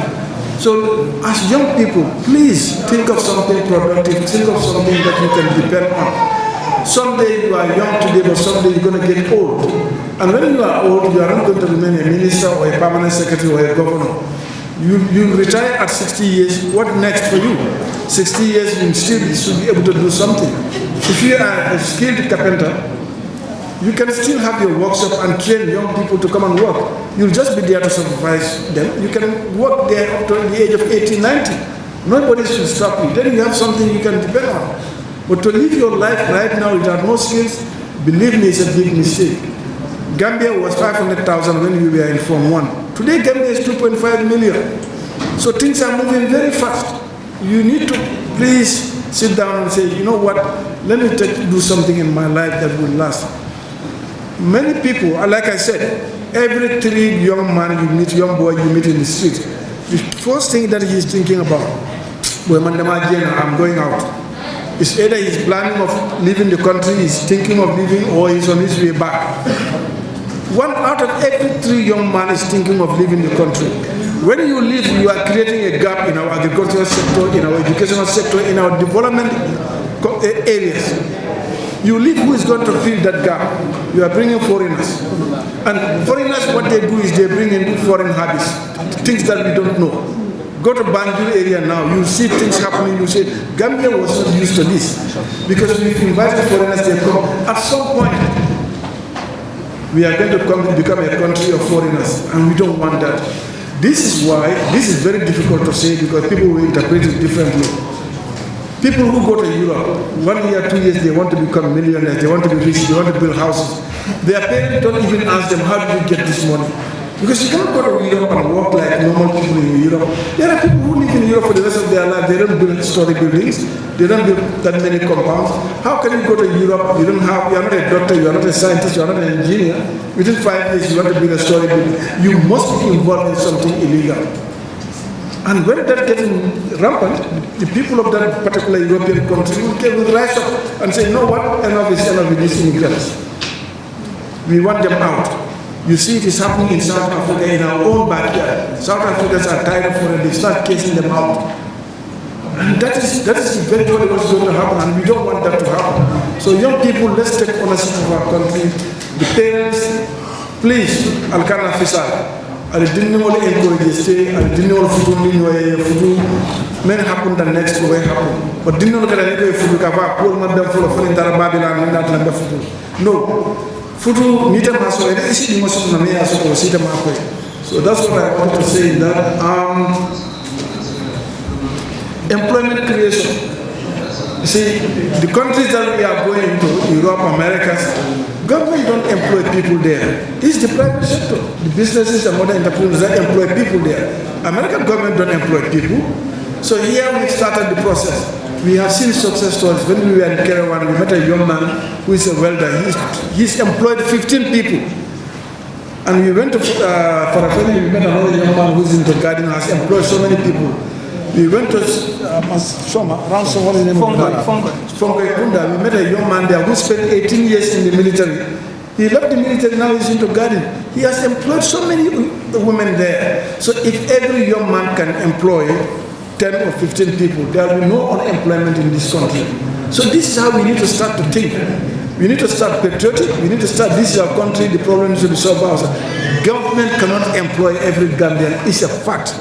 So as young people, please think of something productive, think of something that you can depend on. Someday you are young today, but someday you're going to get old. And when you are old, you are not going to remain a minister or a permanent secretary or a governor. You retire at 60 years, what next for you? 60 years, you still should be able to do something. If you are a skilled carpenter, you can still have your workshop and train young people to come and work. You'll just be there to supervise them. You can work there up to the age of 18, 90. Nobody should stop you. Then you have something you can depend on. But to live your life right now without no skills, believe me, it's a big mistake. Gambia was 500,000 when we were in Form 1. Today, Gambia is 2.5 million. So things are moving very fast. You need to please sit down and say, you know what, let me do something in my life that will last. Many people, like I said, every 3 young man you meet, young boy you meet in the street, the first thing that he is thinking about, I'm going out. It's either he's planning of leaving the country, he's thinking of leaving, or he's on his way back. 1 out of every 3 young men is thinking of leaving the country. When you leave, you are creating a gap in our agricultural sector, in our educational sector, in our development areas. You leave, who is going to fill that gap? You are bringing foreigners. And foreigners, what they do is they bring in foreign habits, things that we don't know. Go to Banjul area now, you see things happening, you say, Gambia was not used to this. Because we've invited foreigners, they come. At some point, we are going to become a country of foreigners, and we don't want that. This is why, this is very difficult to say because people will interpret it differently. People who go to Europe, 1 year, 2 years, they want to become millionaires, they want to be rich, they want to build houses. Their parents don't even ask them, how did you get this money? Because you cannot go to Europe and work like normal people in Europe. There are people who live in Europe for the rest of their life. They don't build story buildings. They don't build that many compounds. How can you go to Europe? You are not a doctor, you are not a scientist, you are not an engineer. Within 5 years, you want to build a story building. You must be involved in something illegal. And when that gets rampant, the people of that particular European country will rise up and say, you know what, enough is enough with these immigrants. We want them out. You see it is happening in South Africa in our own backyard. South Africans are tired of it, they start casing them out. And that is eventually what's going to happen, and we don't want that to happen. So young people, let's take ownership of our country. The parents, please, Alkana Fisal, I didn't only encourage stay, I didn't only futu, men happen the next way happen. But didn't only get a futu kava, poor madam full of foreign Babylon and not land futu. No. Futu meet them as well. So that's what I want to say. That employment creation. You see, the countries that we are going to, Europe, Americas, government don't employ people there. It's the private sector, the businesses and other entrepreneurs that employ people there. American government don't employ people. So here we started the process. We have seen success stories. When we were in Kerewan, we met a young man who is a welder. He's employed 15 people. And we went to Farafeni, we met another young man who's into gardening, has employed so many people. We went to around what is the name of Kunda. We met a young man there who spent 18 years in the military. He left the military, now he's into gardening. He has employed so many women there. So if every young man can employ 10 or 15 people, there will be no unemployment in this country. So this is how we need to start to think. We need to start patriotic. We need to start, this is our country, the problem should be solved by ourselves. Government cannot employ every Gambian. It's a fact.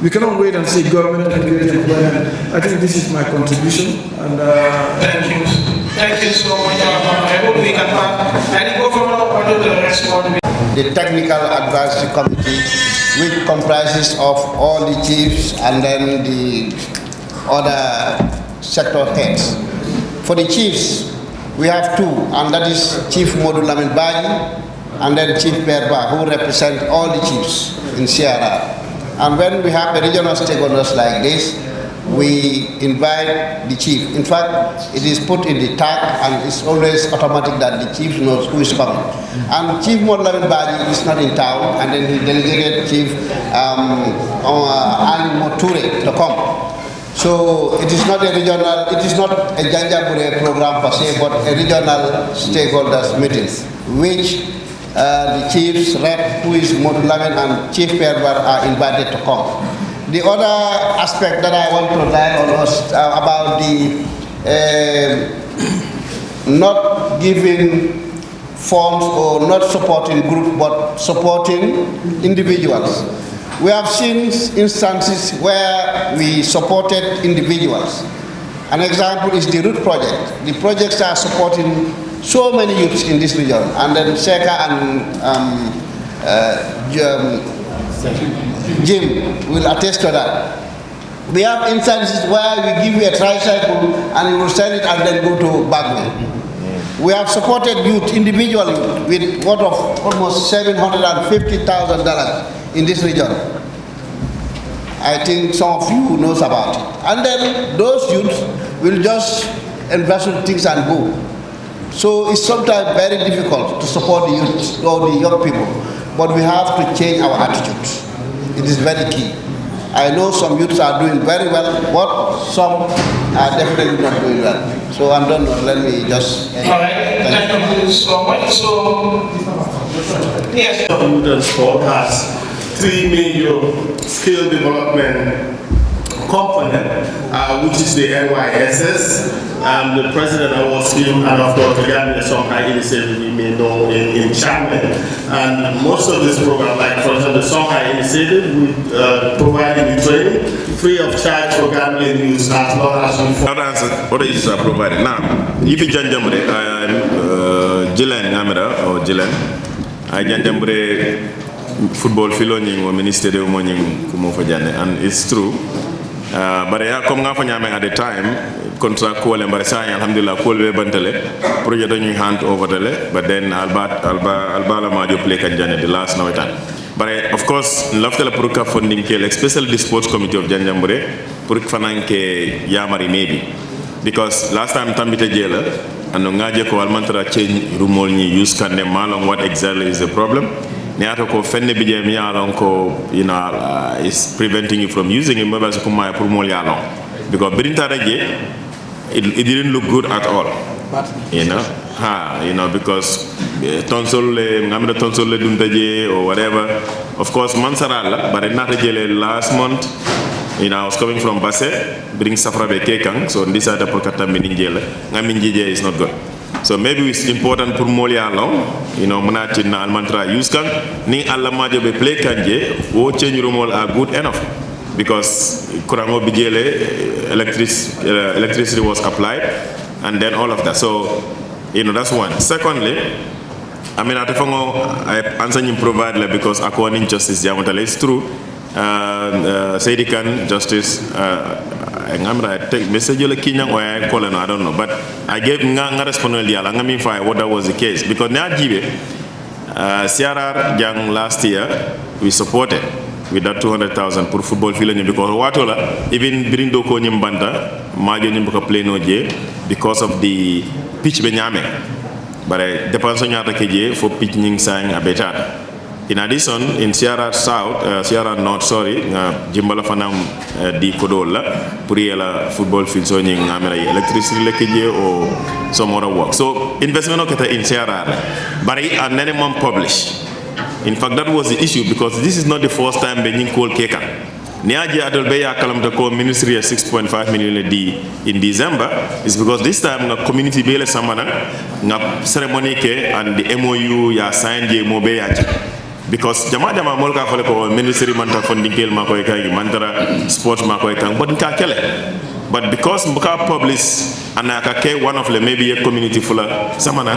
We cannot wait and say government can create employment. I think this is my contribution. And thank you. Thank you so much. I hope we can pass. And go from the response. The Technical Advisory Committee, which comprises of all the chiefs and then the other sector heads. For the chiefs, we have 2, and that is Chief Modu Lamin Badjie and then Chief Berba, who represent all the chiefs in CRR. And when we have the regional stakeholders like this, we invite the chief. In fact, it is put in the tag and it's always automatic that the chief knows who is coming. And Chief Badjie is not in town, and then he delegated Chief Ali Moture to come. So it is not a regional, it is not a Janjanbury program per se, but a regional stakeholders meeting, which the chiefs, rep, who is Modulamin, and Chief Perbar are invited to come. The other aspect that I want to learn was about the not giving forms or not supporting groups, but supporting individuals. We have seen instances where we supported individuals. An example is the Root Project. The projects are supporting so many youths in this region, and then Seka and Jim will attest to that. We have instances where we give you a tricycle and you will sell it and then go to Bakary. We have supported youth individually with worth of almost $750,000 in this region. I think some of you knows about it. And then those youths will just invest in things and go. So it's sometimes very difficult to support the youth or the young people, but we have to change our attitudes. It is very key. I know some youths are doing very well, but some are definitely not doing well. So I'm done. Let me just end. All right. Thank you so much. So, yes. Youth and sport has three major skill development components, which is the NYSS, the President Award Scheme, and of course the Gambia Songhai Initiative we may know in Chapman. And most of this program, like for example the Songhai Initiative, we provide the training free of charge for Gambian youth as long as we what is provided now? If you Janjanbury, Jilen Amira or Jilen, I Janjanbury football filoning or minister de morning kumofajane, and it's true. But I come at the time, contract call and Barisa, alhamdulillah, call we bantale, project on your hand over the but then Albala Majo play Kanjane the last night. But of course, Laftala Puruka funding, especially the sports committee of Janjanbury, Puruk Fananke Yamari maybe. Because last time Tambita Jailer, and Nongaje ko Almantara change Rumolni use Kande Malong, what exactly is the problem? Niato ko fenne bije mi alon ko is preventing you from using it mobile ko my promol yalon because birinta raje it didn't look good at all, because tonsil ngamda tonsil le duntaje or whatever. Of course mansarala but not jele last month I was coming from Basse bring safra be kekang, so this other prokata meninjele ngaminjije is not good. So maybe it's important for Molia long, Manachin and Mantra use can, Ni Alamajo be play kanje, or change rumol are good enough. Because Kurango Bijele electricity was applied, and then all of that. So, that's one. Secondly, I mean, I answer you provide because according justice, it's true. Sadikan justice. I take message like Kenya or I call I don't know, but I gave nga respond what that was the case because now give CRR young last year we supported with that 200,000 for football field because watola even Brindo ko nymbanda majo nyimbuka play no je because of the pitch benyame but depends on nyata keje for pitch nying sang abetata. In addition, in Sierra South, Sierra North, Jimbala Fanam di Kodola, Puriela football field zoning, electricity leakage or some other work. So investment in Sierra, but it and published. In fact, that was the issue because this is not the first time Benin called Keka. Niaji Adolbeya Kalamta call ministry at 6.5 million in December is because this time the community bele samana na ceremony ke and the MOU ya signed je mobeyaji. Because jama molka fole ko ministry manta funding kel makoy kay mantara sports makoy kan but nka kele but because mbuka publish anaka ke one of the maybe a community fula samana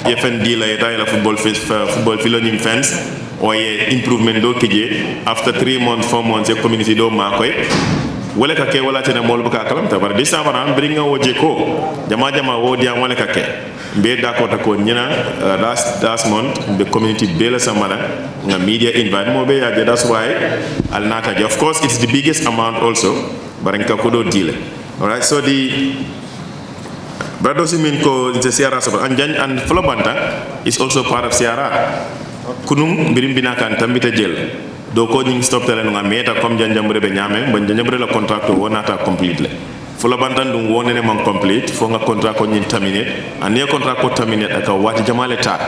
FND la eta football field fans or improvement do kije after 3 months 4 months a community do makoy wala ka ke wala tena mol buka kalamta but this time around bring a woje ko jama wo dia wala ka ke Be Dakota ko nyina last month the community bela samana nga media invite mo be ya that's why al nata of course it's the biggest amount also baranka ko do deal. All right, so the Bradosi mean ko the Sierra and Flobanta is also part of Sierra. Kunung birim binakan tambita jel. Do ko ning stop tele nga meta comme Janjanbury be nyame ban Janjanbury la contract wonata complete. Flobanta dum wonene man complete fo nga contract ko nyin terminate and ne contract ko terminate aka wati jamale ta.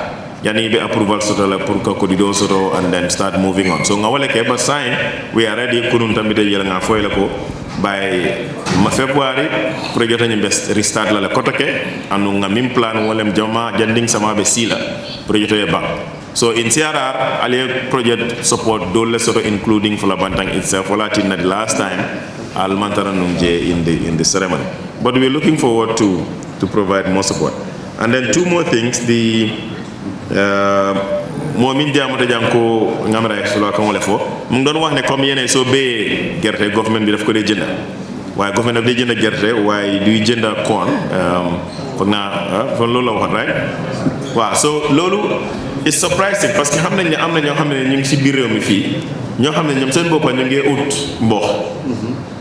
Yani be approval soto la pour ko dido soto and then start moving on. So nga wale ke ba sign we are ready kunun tambita jel nga foyle ko by February project ni best restart la kotoke anu nga mim plan wolem jama janding sama be sila project e bank. So in CRR ali project support dole sort of including Flabantang itself wala tin the last time al mantara numje in the ceremony, but we're looking forward to provide more support. And then two more things, the momin diamata janko ngamra solo kan wala fo mu don wax ne comme yene so be gerte government bi daf ko de jënd waye government daf de jënd gerte waye du jënd corn fogna fon lolu la wax right wa so lolu is surprising parce que xamnañ ne amna ñoo xamne ñu ngi ci biir réew mi fi ñoo xamne ñom seen boppa ñu ngi out mbox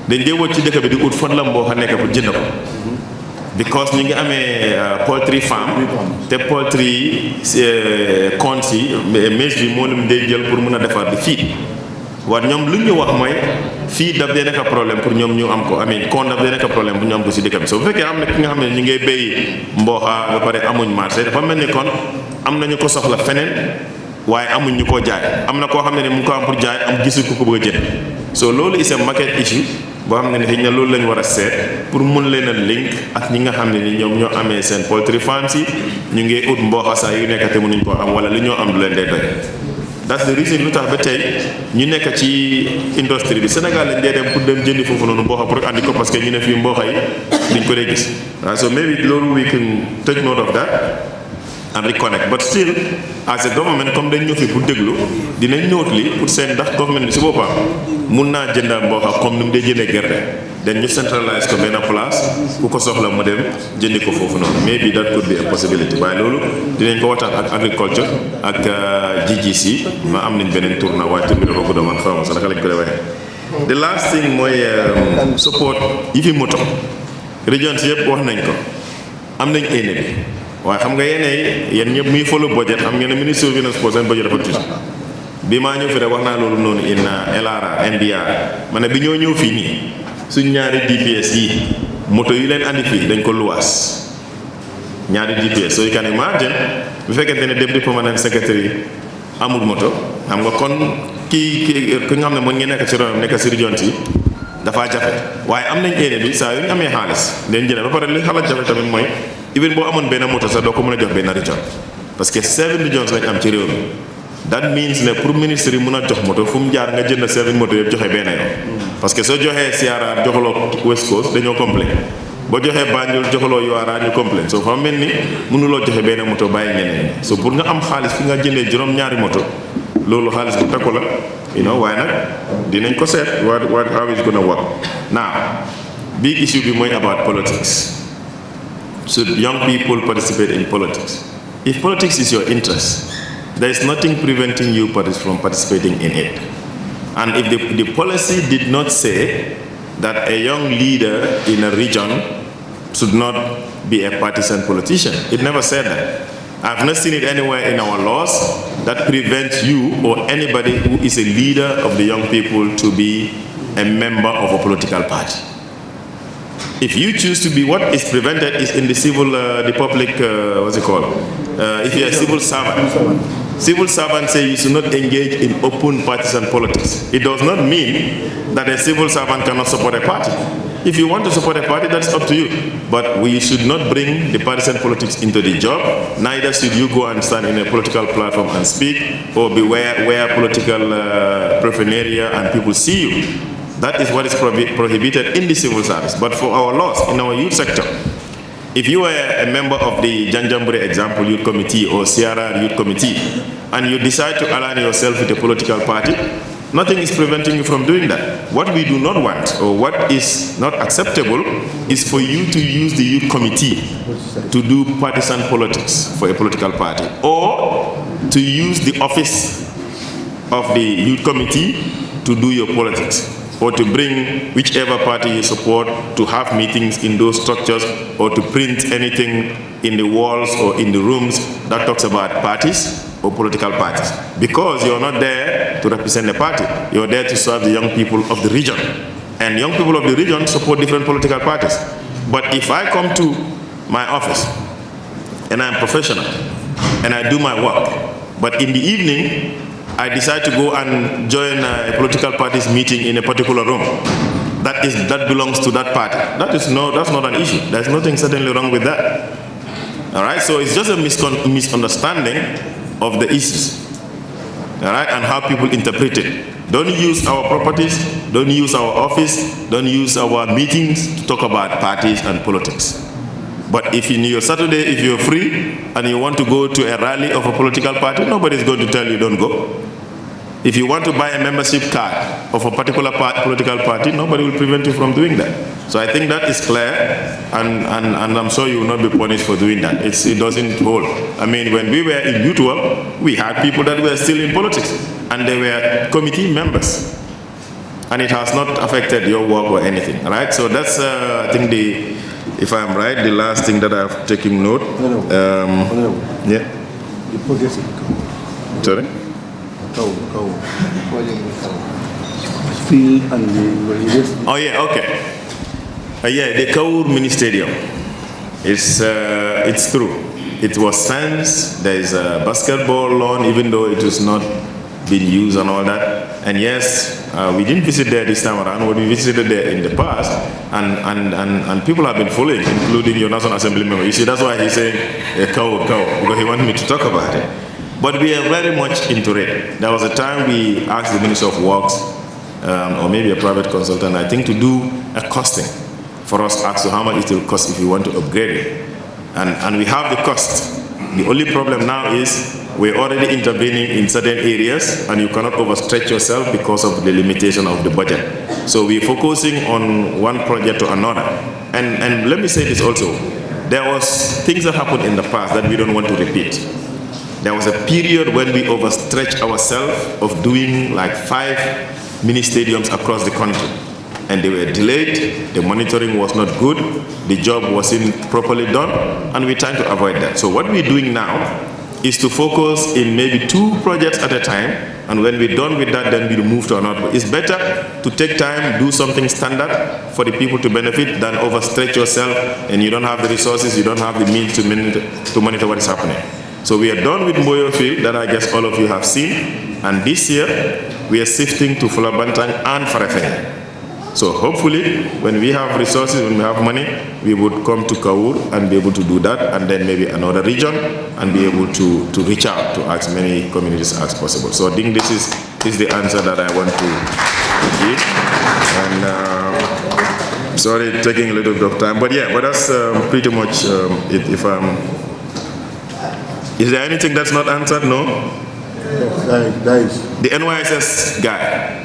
dañ dé wot ci dëkk bi di out fon la mbox nekk pour jënd ko because ñu ngi amee poultry farm te poultry corns yi mais bi moo leen day jël pour mun a defar di fii war ñoom lu ñu wax mooy fii daf dee nekk problème pour ñoom ñu am ko amee corn daf dee nekk problème pour ñu am ko si dëkk bi so bu fekkee am na ki nga xam ne ñu ngay béy mbooxa ba pare amuñ marché dafa mel ni kon am nañu ko soxla feneen waaye amuñ ñu koo jaay am na koo xam ne mu ngi ko am pour jaay am gisul ku ko bëgg a jënd so loolu is a market issue boo xam ne xëy na loolu lañ war a seet pour mun leen a link ak ñi nga xam ne ni ñoom ñoo amee seen poultry farms yi ñu ngi ut mbooxa saa yu nekk te mënuñ koo am wala li ñoo am du leen day doy that's the reason lu tax ba tey ñu nekk ci industrie bi Sénégal lañ dee dem pour dem jëndi foofu noonu mbooxa pour andi ko parce que ñu ne fii mbooxa yi duñ ko dee gis so maybe loolu we can take note of that and reconnect, but still as a government comme dañ ñëw fi pour déglu dinañ ñëwut li pour seen ndax government bi si boppam mun naa jënda mbooxa comme ni mu dee jëndee gerte dañ ñu centralise ko benn place ku ko soxla mu dem jëndi ko foofu noonu maybe that could be a possibility waaye loolu dinañ ko waxtaan ak agriculture ak GGC ma am nañ beneen tour na waaye tur bi dafa gudda man xaw ma sax naka lañ ko dee waxee the last thing mooy support yi fi moto régions yëpp wax nañ ko am nañ éene bi waaye xam nga yéen ñëpp muy follow budget xam ngeen ne ministre bi na suppose seen budget dafa tuuti bi maa ñëw fi rek wax naa loolu noonu in LRA NDR ma ne bi ñoo ñëw fii nii suñ ñaari DPS yi moto yi leen andi fii dañ ko luwaas ñaari DPS so you can imagine bu fekkente ne deputy permanent secretary amul moto xam nga kon ki nga xam ne mën ngeen nekk ci réew nekk ci région yi dafa jafe waaye am nañ éene bi saa yu ñu amee xaalis leen jëlee ba pare li xalaat jafe tamit mooy even boo amoon benn moto sax doo ko mën a jox benn région parce que 7 regions lañ am ci réew mi that means ne pour ministre yi mën a jox moto fu mu jaar nga jënd 7 moto yëpp joxe benn yoon parce que soo joxee Sierra joxaloo West Coast dañoo complain boo joxee Banjul joxaloo Yoara ñu complain soo fa mel ni mënuloo joxe benn moto bàyyi ñeneen so pour nga am xaalis fi nga jëndee juróom-ñaari moto loolu xaalis bu takku la waaye nag dinañ ko seet what how is gonna work now big issue bi mooy about politics. Should young people participate in politics? If politics is your interest, there is nothing preventing you from participating in it. And if the policy did not say that a young leader in a region should not be a partisan politician, it never said that. I've not seen it anywhere in our laws that prevents you or anybody who is a leader of the young people to be a member of a political party. If you choose to be, what is prevented is in the civil, the public, what's it called? If you're a civil servant say you should not engage in open partisan politics. It does not mean that a civil servant cannot support a party. If you want to support a party, that's up to you. But we should not bring the partisan politics into the job. Neither should you go and stand in a political platform and speak or be wear political paraphernalia and people see you. That is what is prohibited in the civil service. But for our laws, in our youth sector, if you are a member of the Janjanbury Example Youth Committee or Sierra Youth Committee, and you decide to align yourself with a political party, Nothing is preventing you from doing that. What we do not want, or what is not acceptable, is for you to use the youth committee to do partisan politics for a political party, or to use the office of the youth committee to do your politics, or to bring whichever party you support to have meetings in those structures, or to print anything in the walls or in the rooms that talks about parties or political parties. Because you're not there to represent the party, you're there to serve the young people of the region. And young people of the region support different political parties. But if I come to my office and I'm professional and I do my work, but in the evening I decide to go and join a political party's meeting in a particular room, that belongs to that party. That's not an issue. There's nothing certainly wrong with that. All right, so it's just a misunderstanding of the issues, all right, and how people interpret it. Don't use our properties, don't use our office, don't use our meetings to talk about parties and politics. But if in your Saturday, if you're free and you want to go to a rally of a political party, nobody's going to tell you don't go. If you want to buy a membership card of a particular political party, nobody will prevent you from doing that. So I think that is clear, and I'm sure you will not be punished for doing that. It doesn't hold. I mean, when we were in youth work, we had people that were still in politics, and they were committee members. And it has not affected your work or anything, all right? So that's, I think, if I'm right, the last thing that I've taken note. Yeah. Sorry? Oh yeah, okay. Yeah, the Kaur mini stadium. It's true. It was fenced. There is a basketball lawn, even though it was not being used and all that. And yes, we didn't visit there this time around, but we visited there in the past, and people have been following, including your National Assembly member. You see, that's why he's saying Kaur, because he wanted me to talk about it. But we are very much into it. There was a time we asked the Minister of Works, or maybe a private consultant, I think, to do a costing for us as to how much it will cost if we want to upgrade it. And we have the cost. The only problem now is we're already intervening in certain areas, and you cannot overstretch yourself because of the limitation of the budget. So we're focusing on one project to another. And let me say this also. There was things that happened in the past that we don't want to repeat. There was a period when we overstretched ourselves of doing like 5 mini stadiums across the country. And they were delayed, the monitoring was not good, the job wasn't properly done, and we're trying to avoid that. So what we're doing now is to focus in maybe 2 projects at a time, and when we're done with that, then we'll move to another. It's better to take time, do something standard for the people to benefit than overstretch yourself and you don't have the resources, you don't have the means to monitor what is happening. So we are done with Mboyo Field, that I guess all of you have seen, and this year we are shifting to Fulabantang and Farafenni. So hopefully, when we have resources, when we have money, we would come to Kaur and be able to do that, and then maybe another region, and be able to reach out to as many communities as possible. So I think this is the answer that I want to give. And sorry, taking a little bit of time, but yeah, but that's pretty much it. Is there anything that's not answered? No? The NYSS guy.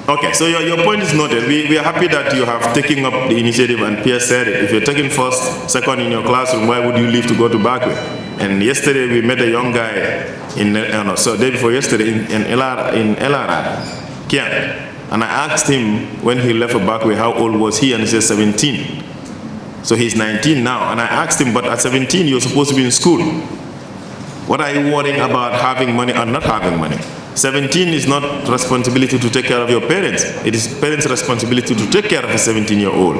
Okay, so your point is noted. We are happy that you have taken up the initiative, and Pierre said it. If you're taking first, second in your classroom, why would you leave to go to Bakary? And yesterday we met a young guy day before yesterday in LRA, Kian. And I asked him when he left for Bakary, how old was he? And he said 17. So he's 19 now. And I asked him, but at 17, you're supposed to be in school. What are you worrying about having money or not having money? 17 is not responsibility to take care of your parents. It is parents' responsibility to take care of a 17-year-old.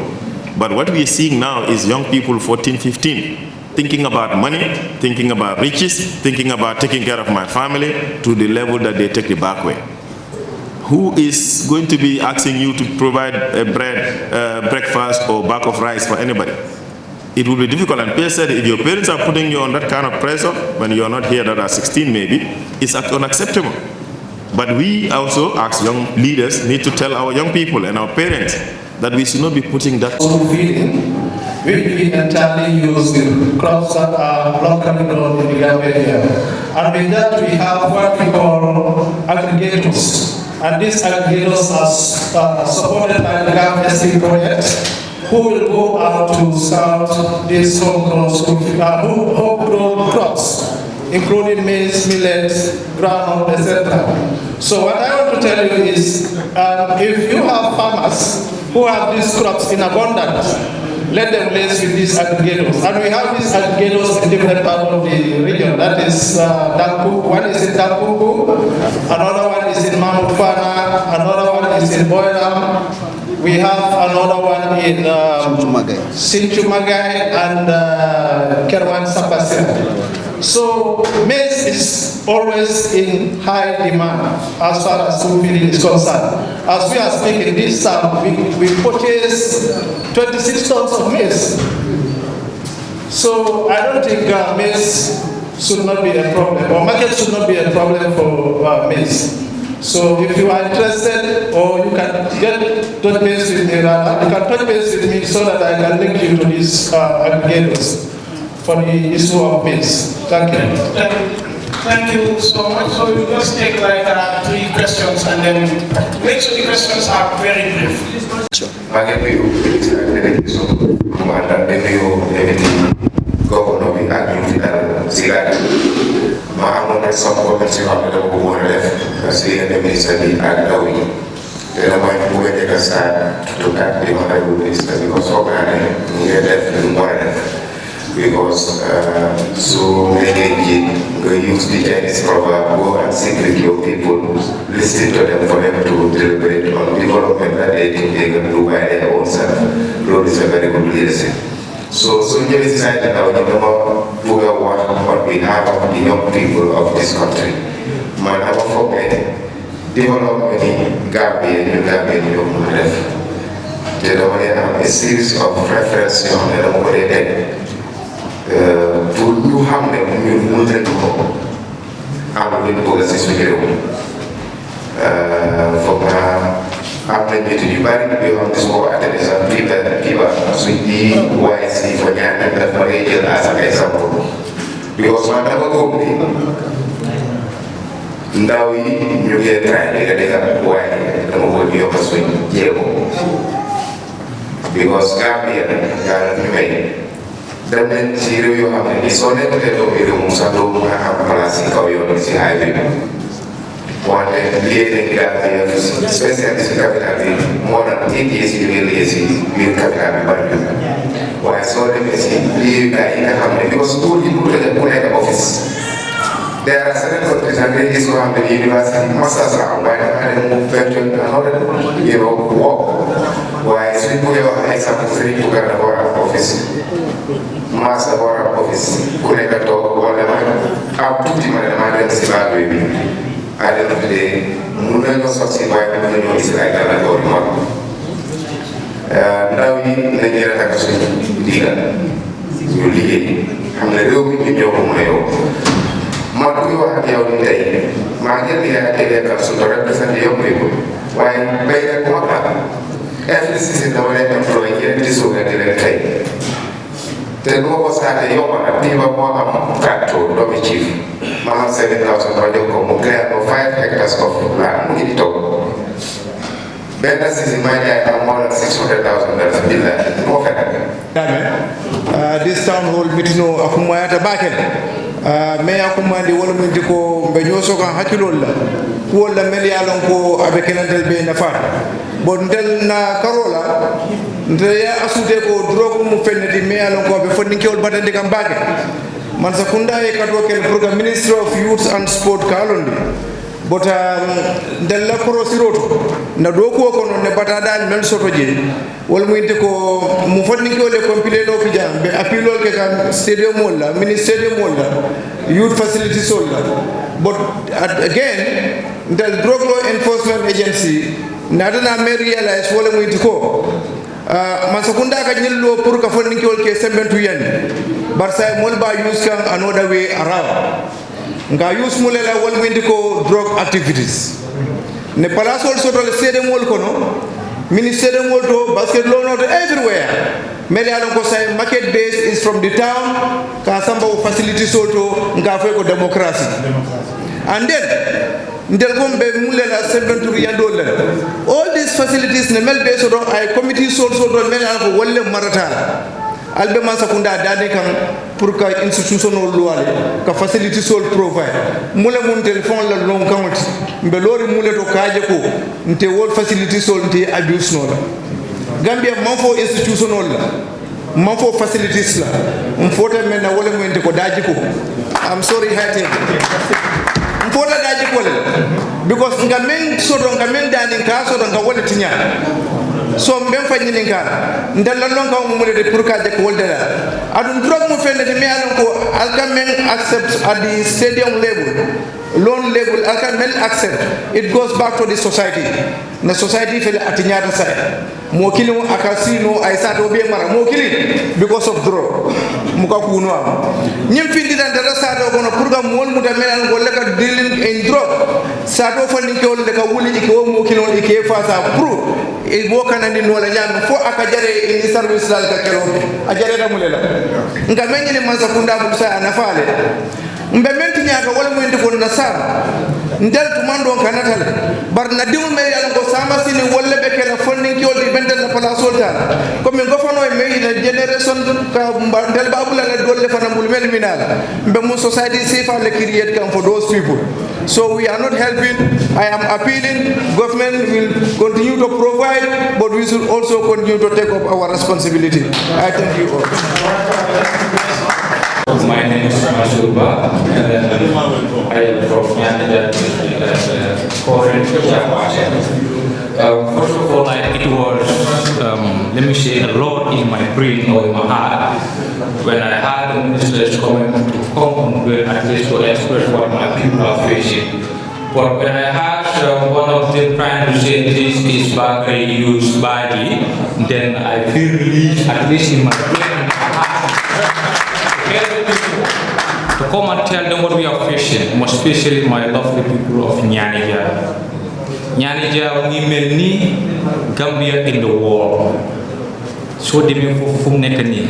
But what we are seeing now is young people, 14, 15, thinking about money, thinking about riches, thinking about taking care of my family to the level that they take the back way. Who is going to be asking you to provide a breakfast or bag of rice for anybody? It will be difficult. And Pierre said, if your parents are putting you on that kind of pressure when you are not here, that are 16 maybe, it's unacceptable. But we also, as young leaders, need to tell our young people and our parents that we should not be putting that. which we entirely use in crops that are locally grown in the Gambia here. And with that, we have what we call aggregators. And these aggregators are supported by the Gambia State project, who will go out to scout these homegrown crops, including maize, millet, groundnut, etc. So what I want to tell you is, if you have farmers who have these crops in abundance, let them liaise with these aggregators. And we have these aggregators in different parts of the region. That is one is in Dankuku, another one is in Mahmudfana, another one is in Boyram. We have another one in Sinchumagai and Kerwan Sapasir. So maize is always in high demand as far as food feeding is concerned. As we are speaking this time, we purchased 26 tons of maize. So I don't think maize should not be a problem, or market should not be a problem for maize. So if you are interested, or you can touch base with me, you can touch base with me so that I can link you to these aggregators for the issue of maize. Thank you. Thank you so much. So we'll just take like 3 questions and then make sure the questions are very brief. ma amoon na some comments yoo xam ne dama ko bëggoon a def parce que yéen ministre bi ak ndaw yi te damay bëgg a njëkk a start to thank the honorable minister because foog naa ne ñu ngi def lu mu war a def because su nekkee ji nga use the Chinese proverb go and sit with your people listen to them for them to deliberate on development that they think they can do by their own self. Loolu is a very good leadership. So ñëwee si saa ndaw ñi dama bëgg a wax on behalf of the young people of this country man dama foog ne développement ni Gambie ñoo mun a def te dama leen am a series of reference yoo xam ne dama ko dee teg pour ñu xam ne ñun mun nañu ko am luñ bëgg si suñu réew foog naa am na métier yu bari yoo xam ne su ma ko attendé sax kii ba suñ di waaye si fa ñaan daf ma ngay jël as an exemple because man dama góob ni ndaw yi ñu ngi train di nga dégg waaye dama ko ñu yokk suñ jéego because Gambia yàlla ñu may dem nañ ci réew yoo xam ne ni soo nekkatee doomu réew moom sax doo mën a am place si kaw yoon si highway bi wante liggéey nañ Gambia spécial si capital bi moo tax nit yi si biir liggéey si biir capital bi bari na waaye soo demee si liggéeyukaay yi nga xam ne because school yi mu tëjee ku nekk office there are certain countries and they gis koo xam ne university masters la am waaye dafa dem mu virtual work waaye suñ buggee wax exemple sëriñ bu gën dafa war a am office master dafa war a am office ku nekk toog wala ma am tuuti ma ne damaa dem si baagwe bi à l'heure mun nañoo sotti waaye mun nañoo gis ay gàllankoor yu mag ndaw yi nañu leen ak suñu digal ñu liggéey xam ne réew mi ñu ñëw ko mun a yow man kuy wax ak yow ni tey maa ngi leen di lekkal suñu rek dafa di yokk yëpp waaye béykat bu mag la investir dama leen employé ñeneen di suuga di leen tey te lu ma ko saatee yomb na bii ba moo am kàttu doomi ciif ma am 7,000 ma jox ko mu créé ko 5 hectares of land mu ngi di toog benn season ma jaay am more than 600,000 billahi moo fekk this town hall meeting o akumayata bakel mais akumandi wala mun diko be nyoso kan hakilol la wala mel yalon ko abe kenandel be nafar bon del na karola nde ya asude ko drogo mu fennedi me yalon ko be fonni kewol batande kam baake man sakunda e kadwo kel program minister of youth and sport kalondi bota del la korosiroto na do ko kono ne batada men soto je wol mu inte ko mu fonni kewol e compilé no fi jam be apilol ke kan stadium wala mini stadium wala youth facility solla but again del drug law enforcement agency nadana me realize wala mu inte ko man sakunda ka nyillo pour ka fonni kewol ke sembentu yen barsa mol ba use kan another way around nga use mulela wol windi ko drug activities ne palasol soto le stadium wol kono ministère mol to basket law not everywhere Many alonko say market base is from the town, kasamba facilities also ngafwe ko democracy. And then all these facilities ne mel base do ay committees also do mel alko wolle marata. Albe man sakunda dade kan pour ka institutional loi ka facility sol provide mule mun telephone la long count mbe lori mule to kaaje ko nte wol facility sol nte abuse no la Gambia man fo institutional la man fo facilities la mfota men na wala mun te ko daji ko I'm sorry hate mfota daji ko le because ngamen so do ngamen dani ka so do nga wala tinya so mbem fanyini ngara ndalla lonka mo de pour ka de ko woldala adun drog mo fende me alon ko alkamen accept at the stadium level loan level alkamen accept it goes back to the society na society fele atinyata sa mo kilimo akasino ay sa do be mara mo kili because of drug muka kuno am nyim findi dan dara sa do kono pour ga mo mu da melan ko leka dealing in drug sa do fandi ko leka wuli ko mo kilo ke fa sa pro e mo kanandi no la nyam fo aka jare in service dal ka kelo a jare da mulela nga menyene man sa kunda bu sa na faale mbe menti nyaaka wala mo indi ko na sa ndel to mando kanatale bar na diwul me yalla ko sama sini wolle be kala fonni ki oldi bendel na pala solta ko min gofano e me ina generation ka ndel babula la dolle fana mul mel minala mbe mo society safe le create come for those people. So we are not helping. I am appealing. Government will continue to provide, but we should also continue to take up our responsibility. I thank you all. My name is Masuba, and I am from Janjanbury as a foreign chairperson. First of all, it was, let me say, a lot in my brain or in my heart when I had the ministers coming to come at least to express what my people are facing. But when I heard one of them trying to say this is Bakary used Badjie, then I feel relieved, at least in my brain and my heart, to come and tell them what we are facing, most especially my lovely people of Nyanija. Nyanija, we may need Gambia in the war. So they may from Nekani.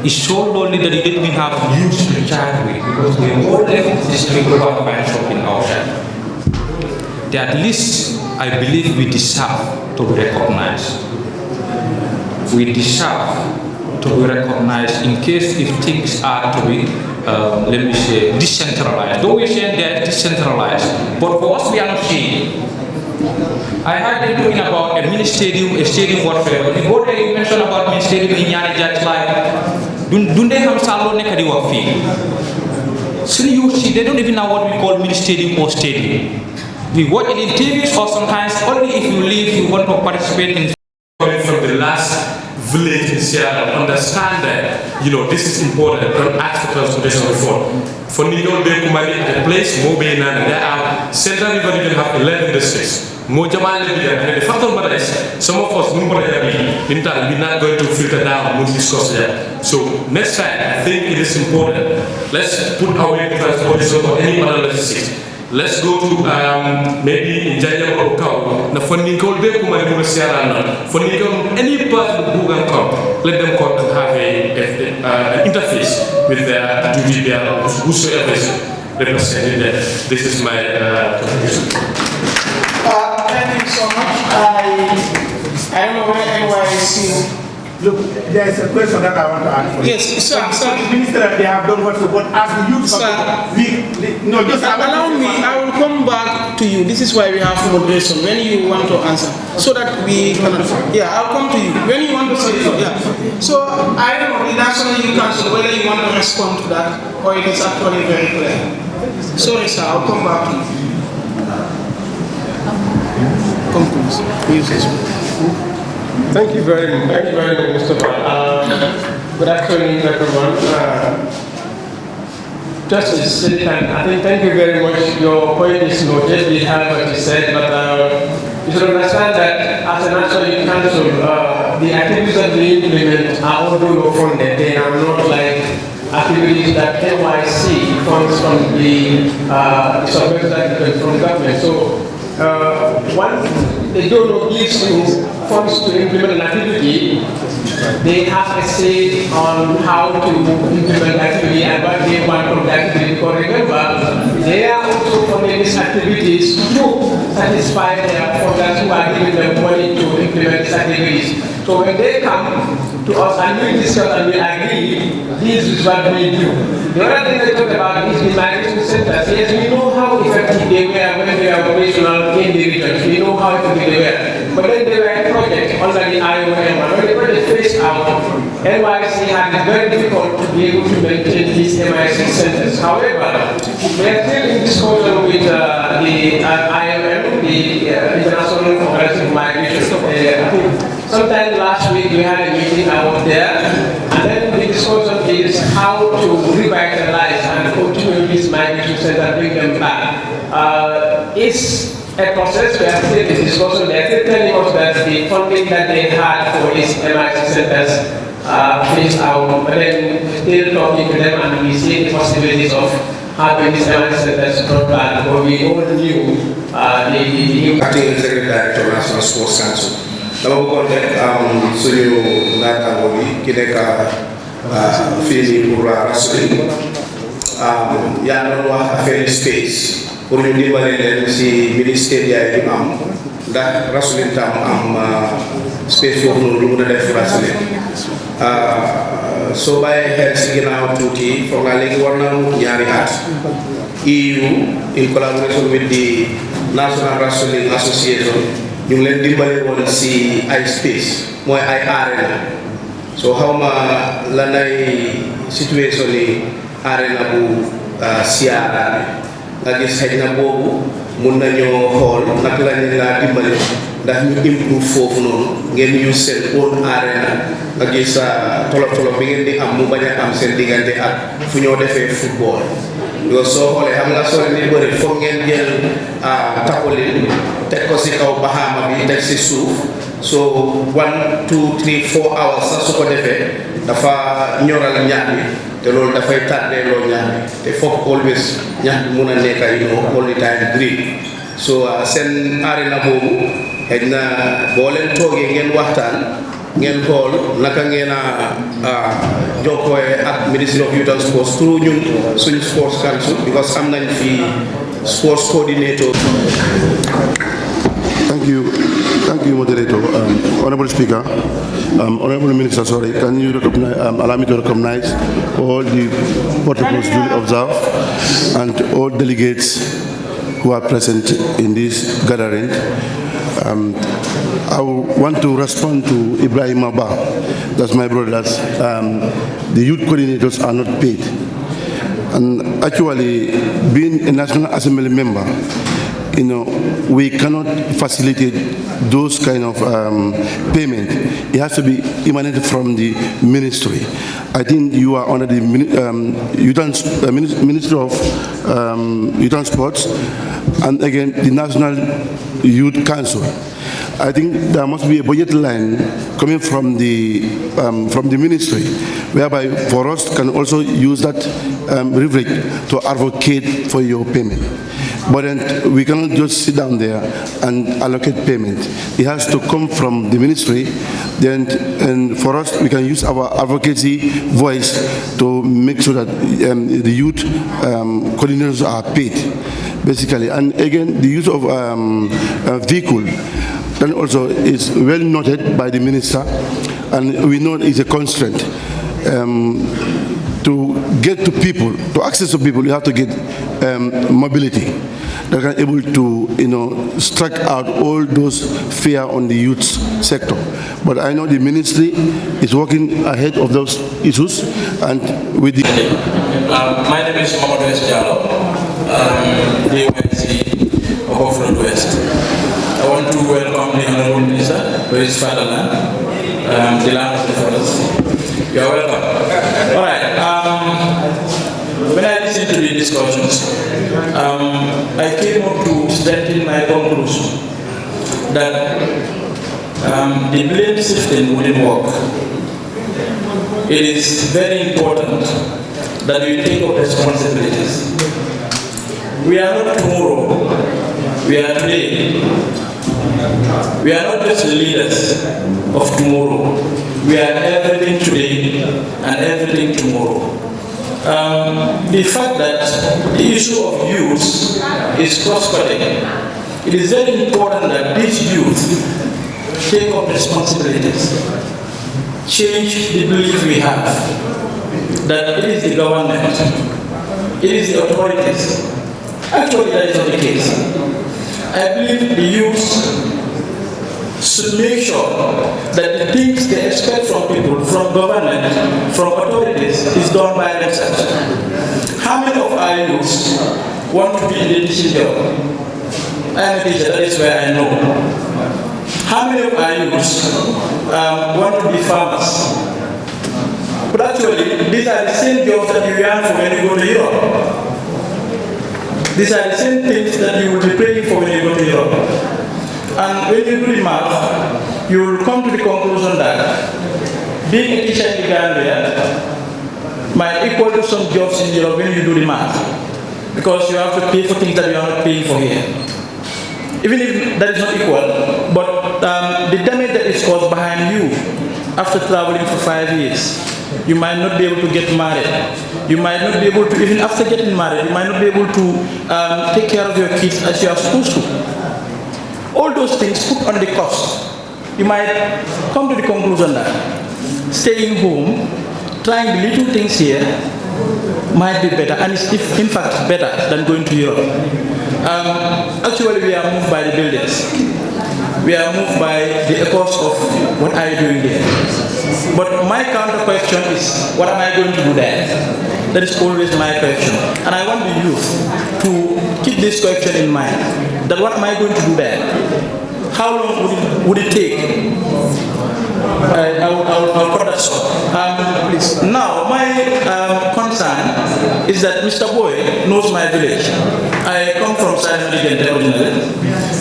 It's so lonely that they didn't even have youth to chat with because they all left this people find shopping outside. That at least I believe we deserve to be recognized. We deserve to be recognized in case if things are to be, let me say, decentralized. Though we say they're decentralized, but for us we are not seeing. I heard them talking about a mini stadium, a stadium whatsoever. If what they mentioned about mini stadium in Yanija, like, don't they have salon nekadi work fee? So you see, they don't even know what we call mini stadium or stadium. We watch it in TVs or sometimes only if you leave, you want to participate in coming from the last village in Seattle, understand that, you know, this is important. Don't ask for transportation before. For New York, they come at a place, Mobe, and there are Central River, you can have 11 districts. More Jamal, and the fact of the matter is, some of us, we're not going to filter down, we'll discuss that. So, next time, I think it is important. Let's put away transportation or any other logistics. Let's go to maybe in Janjanbury or Cow. The funding called them come and funding any person who can come, let them come and have an interface with their duty there, whosoever is represented there. This is my conclusion. Thank you so much. I don't know where anyone is seeing. Look, there is a question that I want to ask. Yes, sir. The minister that they have done what as the youth. Sir, just allow me. I will come back to you. This is why we have moderation. When you want to answer, so that we can. Yeah, I'll come to you. When you want to say, yeah. So I don't know. The National Youth Council, whether you want to respond to that or it is actually very clear. Sorry, sir. I'll come back to you. Come please. Use this one. Thank you very much. Thank you very much, Mr. Good afternoon, everyone. Justice, thank you very much. Your point is noted. We have what you said, but you should understand that as a National Youth Council, the activities that we implement are all funded. They are not like activities that NYC funds from the subventions from government. So once the donor gives you funds to implement an activity, they have a say on how to implement activity and what they want from the activity. Because remember, they are also funding these activities to satisfy their funders who are giving them money to implement these activities. So when they come to us and we discuss and we agree, this is what we do. The other thing they talk about is the migration centers. Yes, we know how effective they were when they were operational in the regions. We know how effective they were. But then they were a project under the IOM. And when the project phased out, NYC had it very difficult to be able to maintain these MIC centers. However, we are still in discussion with the IOM, the International Organization of Migration. I think sometime last week we had a meeting out there, and then the discussion is how to revitalize and continue this migration center, bring them back. It's a process. We are still in discussion. They are still telling us that the funding that they had for these MIC centers phased out, but then still talking to them, and we see the possibilities of having these MIC centers brought back. But we all knew the Acting Executive Director of National Sports Council. Dama bëggoon rek suñu naataango bi ki nekk fii nii pour Rasoul yaa doon wax affaire space pour ñu dimbale leen si ministère yaay bi am ndax Rasoul tam am space foofu noonu lu mun a def Rasoul soo bàyyee xel si ginnaaw tuuti foog naa léegi war na ñaari at EU in collaboration with the National Wrestling Association ñu ngi leen dimbale woon si ay space mooy ay arena so xawma lanay situation ni arena bu siyaara nga gis xëy na boobu mun nañoo xool naka la ñu laa dimbale ndax ñu improve foofu noonu ngeen use seen own arena nga gis tolof bi ngeen di am mu bañ a am seen diggante ak fu ñoo defee football yow soo xoolee xam nga soo leen di bëri foog ngeen jël tapolin teg ko si kaw baxaama bi teg si suuf so 1 2 3 4 hours sax su ko defee dafa ñoral ñax bi te loolu dafay tàddeeloo ñax bi te foog always ñax bi mun a nekk all the time green so seen arena boobu xëy na boo leen toogee ngeen waxtaan ngeen xool naka ngeen jokkoo ak Ministry of Youth and Sports through ñun suñu sports council because am nañ fi sports coordinator. Thank you, moderator. Honorable Speaker, Honorable Minister, sorry, can you allow me to recognize all the protocols duly observed and all delegates who are present in this gathering. I want to respond to Ibrahim Abba, that's my brother, the youth coordinators are not paid. And actually, being a National Assembly member, we cannot facilitate those kind of payment. It has to be emanated from the ministry. I think you are under the Ministry of Youth and Sports, and again the National Youth Council. I think there must be a budget line coming from the ministry, whereby for us can also use that leverage to advocate for your payment. But then we cannot just sit down there and allocate payment. It has to come from the ministry. Then, and for us, we can use our advocacy voice to make sure that the youth coordinators are paid, basically. And again, the use of vehicle, then also is well noted by the minister, and we know it's a constraint. To get to people, to access to people, you have to get mobility that are able to, strike out all those fear on the youth sector. But I know the ministry is working ahead of those issues, and with the. My name is Mamadou Esjalo, DOIC of Off-Road West. I want to welcome the Honorable Minister to his fatherland, the land of the fathers. You are welcome. All right. When I listened to the discussions, I came up to strengthen my conclusion that the blame system wouldn't work. It is very important that we take up responsibilities. We are not tomorrow, we are today. We are not just the leaders of tomorrow, We are everything today and everything tomorrow. The fact that the issue of youth is cross-cutting, it is very important that these youth take up responsibilities, change the belief we have that it is the government, it is the authorities. Actually, that is not the case. I believe the youth should make sure that the things they expect from people, from government, from authorities, is done by themselves. How many of our youths want to be in the teaching job? I am a teacher, that is where I know. How many of our youths want to be farmers? But actually, these are the same jobs that you yearn for when you go to Europe. These are the same things that you will be praying for when you go to Europe. And when you do the math, you will come to the conclusion that being a teacher in the Gambia might equal to some jobs in Europe when you do the math. Because you have to pay for things that you are not paying for here. Even if that is not equal, but the damage that is caused behind you after traveling for 5 years, you might not be able to get married. You might not be able to, even after getting married, you might not be able to take care of your kids as you are supposed to. All those things put on the cost. You might come to the conclusion that staying home, trying the little things here, might be better, and it's in fact better than going to Europe. Actually, we are moved by the buildings. We are moved by the echoes of what are you doing there. But my counter question is, what am I going to do there? That is always my question. And I want the youth to keep this question in mind, that what am I going to do there? How long would it take? I'll cut that short. Please. Now, my concern is that Mr. Boy knows my village. I come from Sayanadi originally.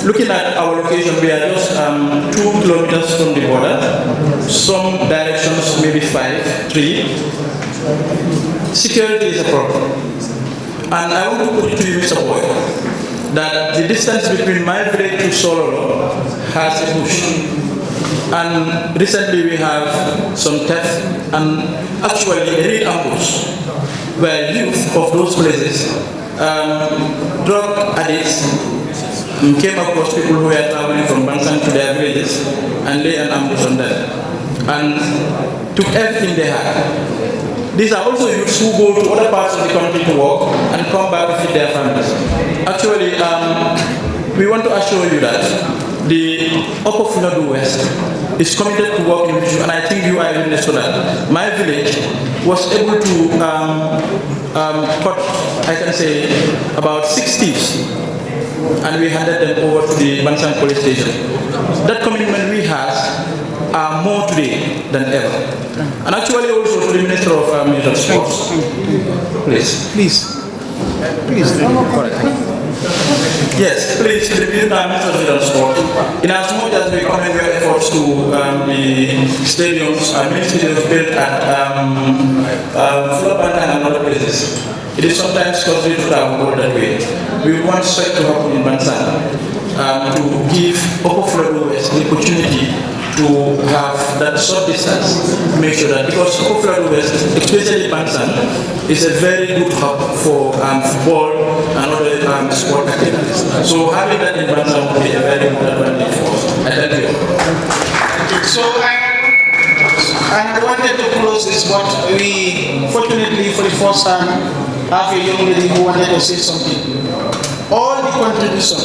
Looking at our location, we are just 2 kilometers from the border. Some directions, maybe 5, 3. Security is a problem. And I want to put it to you, Mr. Boy, that the distance between my village to Sololo has a bush. And recently we have some theft and actually a real ambush where youth of those places, drug addicts, came across people who were traveling from Bansan to their villages and laid an ambush on them and took everything they had. These are also youths who go to other parts of the country to work and come back to feed their families. Actually, we want to assure you that the Upper Funadu West is committed to working with you, and I think you are a witness to that. My village was able to cut, I can say, about 6 thieves, and we handed them over to the Bansan police station. That commitment we have are more today than ever. And actually also to the Minister of Sports. Please. Yes, please, to the Minister of Sport. In as much as we commend your efforts to the stadiums, many stadiums built at Fulabanda and other places, it is sometimes costly to travel that way. We want such to happen in Bansan to give Upper Fuladu West the opportunity to have that short distance to make sure that, because Upper Fuladu West, especially Bansan, is a very good hub for football and other sport activities. So having that in Bansan would be a very good advantage for us. I thank you. So I wanted to close this, but we, fortunately for the first time, have a young lady who wanted to say something. All the contribution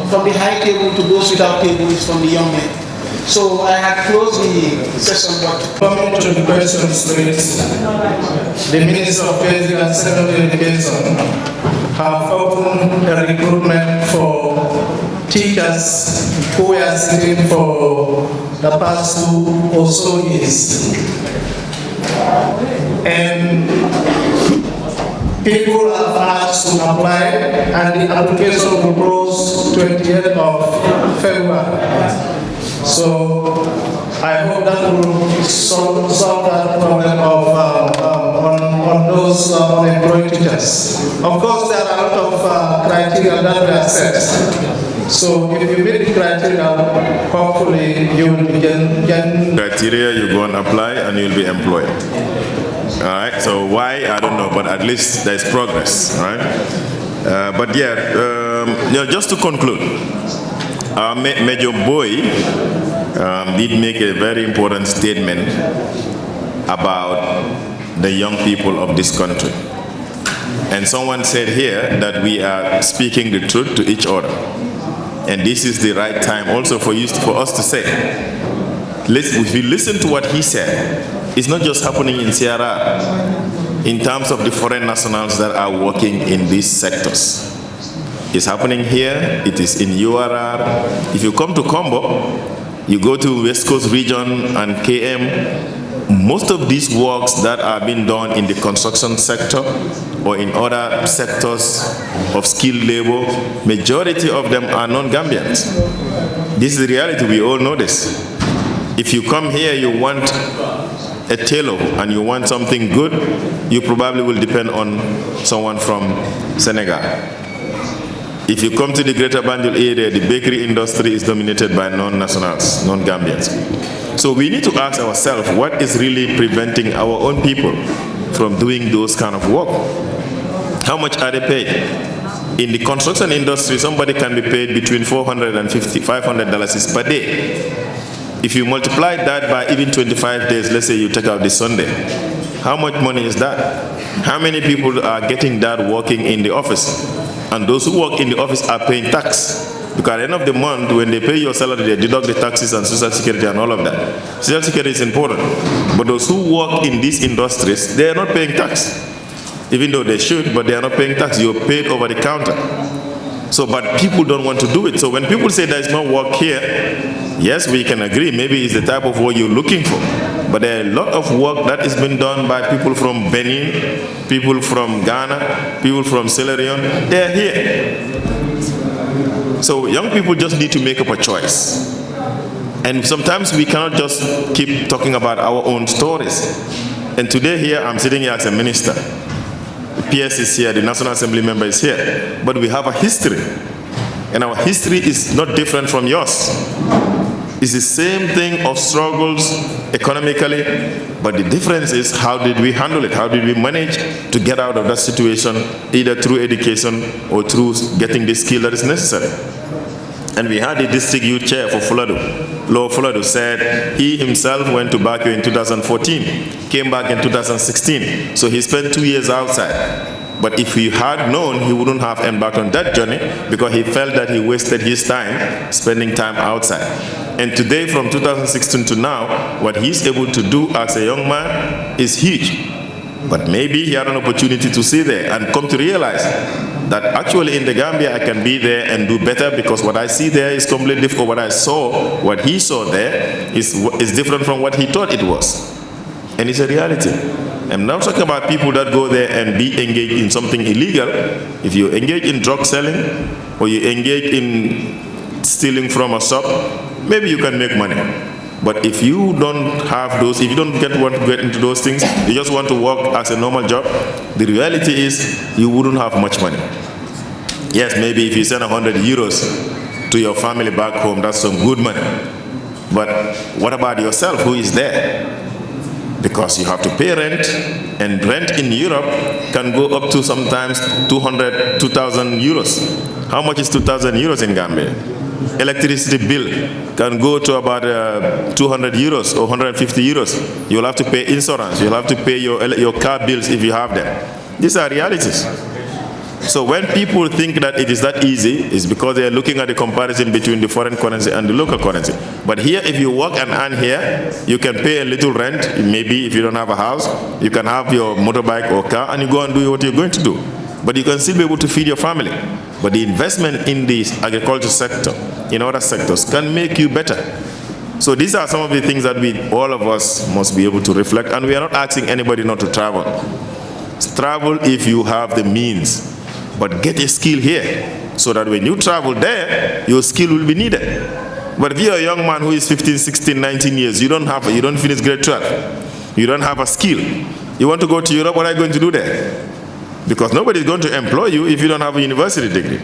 from the high table to those without table is from the young men. So I had closed the session, but coming to the questions raised, the Minister of Basic and Secondary Education have opened a recruitment for teachers who are sitting for the past 2 or so years. And people have asked to apply, and the application will close 28th of February. So I hope that will solve that problem of on those unemployed teachers. Of course, there are a lot of criteria that we have set. So if you meet the criteria, hopefully you will be criteria, you go and apply and you'll be employed. All right, so why, I don't know, but at least there's progress, all right? But yeah, just to conclude, Major Boy did make a very important statement about the young people of this country. And someone said here that we are speaking the truth to each other. And this is the right time also for us to say, if you listen to what he said, it's not just happening in CRR in terms of the foreign nationals that are working in these sectors. It's happening here, it is in URR. If you come to Combo, you go to West Coast region and KM, most of these works that are being done in the construction sector or in other sectors of skilled labor, majority of them are non-Gambians. This is the reality, we all know this. If you come here, you want a tailor and you want something good, you probably will depend on someone from Senegal. If you come to the Greater Banjul area, the bakery industry is dominated by non-nationals, non-Gambians. So we need to ask ourselves, what is really preventing our own people from doing those kind of work? How much are they paid? In the construction industry, somebody can be paid between $450 and $500 per day. If you multiply that by even 25 days, let's say you take out the Sunday, how much money is that? How many people are getting that working in the office? And those who work in the office are paying tax. Because at the end of the month, when they pay your salary, they deduct the taxes and social security and all of that. Social security is important. But those who work in these industries, they are not paying tax. Even though they should, but they are not paying tax. You're paid over the counter. So, but people don't want to do it. So when people say there is no work here, yes, we can agree. Maybe it's the type of work you're looking for. But there are a lot of work that is being done by people from Benin, people from Ghana, people from Sierra Leone. They are here. So young people just need to make up a choice. And sometimes we cannot just keep talking about our own stories. And today here, I'm sitting here as a minister. The PS is here, the National Assembly member is here. But we have a history. And our history is not different from yours. It's the same thing of struggles economically, but the difference is how did we handle it? How did we manage to get out of that situation, either through education or through getting the skill that is necessary? And we had the district youth chair for Fuladu. Lord Fuladu said he himself went to Bakary in 2014, came back in 2016. So he spent 2 years outside. But if he had known, he wouldn't have embarked on that journey because he felt that he wasted his time spending time outside. And today, from 2016 to now, what he's able to do as a young man is huge. But maybe he had an opportunity to see there and come to realize that actually in the Gambia I can be there and do better because what I see there is completely different. What I saw, what he saw there is different from what he thought it was. And it's a reality. I'm not talking about people that go there and be engaged in something illegal. If you engage in drug selling or you engage in stealing from a shop, maybe you can make money. But if you don't have those, if you don't want to get into those things, you just want to work as a normal job, the reality is you wouldn't have much money. Yes, maybe if you send 100 euros to your family back home, that's some good money. But what about yourself? Who is there? Because you have to pay rent, and rent in Europe can go up to sometimes 2,000 euros. How much is 2,000 euros in Gambia? Electricity bill can go to about 200 euros or 150 euros. You'll have to pay insurance. You'll have to pay your car bills if you have them. These are realities. So when people think that it is that easy, it's because they are looking at the comparison between the foreign currency and the local currency. But here, if you work and earn here, you can pay a little rent. Maybe if you don't have a house, you can have your motorbike or car and you go and do what you're going to do. But you can still be able to feed your family. But the investment in the agriculture sector, in other sectors, can make you better. So these are some of the things that all of us must be able to reflect. And we are not asking anybody not to travel. Travel if you have the means. But get a skill here, so that when you travel there, your skill will be needed. But if you're a young man who is 15, 16, 19 years, you don't finish grade 12, you don't have a skill, you want to go to Europe, what are you going to do there? Because nobody is going to employ you if you don't have a university degree.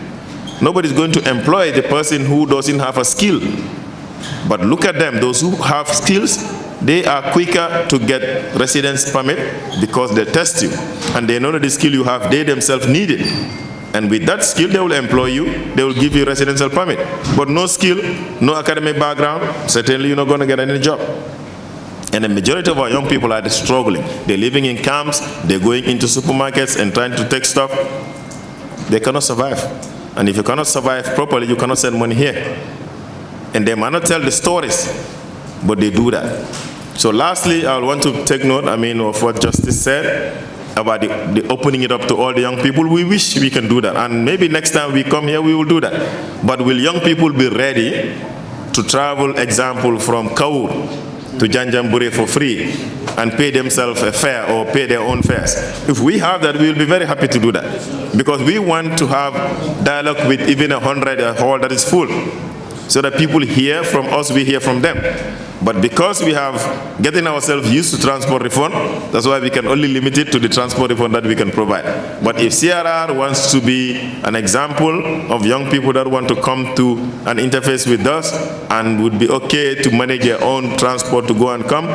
Nobody's going to employ the person who doesn't have a skill. But look at them, those who have skills, they are quicker to get residence permit because they test you. And they know that the skill you have, they themselves need it. And with that skill, they will employ you, they will give you residential permit. But no skill, no academic background, certainly you're not going to get any job. And the majority of our young people are struggling. They're living in camps, they're going into supermarkets and trying to take stuff. They cannot survive. And if you cannot survive properly, you cannot send money here. And they might not tell the stories, but they do that. So lastly, I want to take note, of what Justice said about the opening it up to all the young people. We wish we can do that. And maybe next time we come here, we will do that. But will young people be ready to travel, example, from Kaur to Janjanbury for free and pay themselves a fare or pay their own fares? If we have that, we will be very happy to do that. Because we want to have dialogue with even 100, a hall that is full, so that people hear from us, we hear from them. But because we have getting ourselves used to transport reform, that's why we can only limit it to the transport reform that we can provide. But if CRR wants to be an example of young people that want to come to an interface with us and would be okay to manage their own transport to go and come,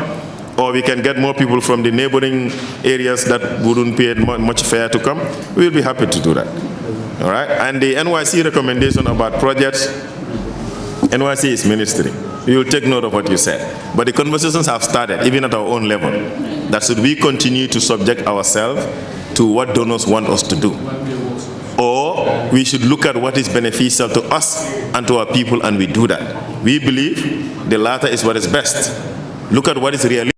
or we can get more people from the neighboring areas that wouldn't pay much fare to come, we'll be happy to do that. All right? And the NYC recommendation about projects, NYC is ministry. We will take note of what you said. But the conversations have started, even at our own level. That should we continue to subject ourselves to what donors want us to do? Or we should look at what is beneficial to us and to our people, and we do that. We believe the latter is what is best. Look at what is realistic.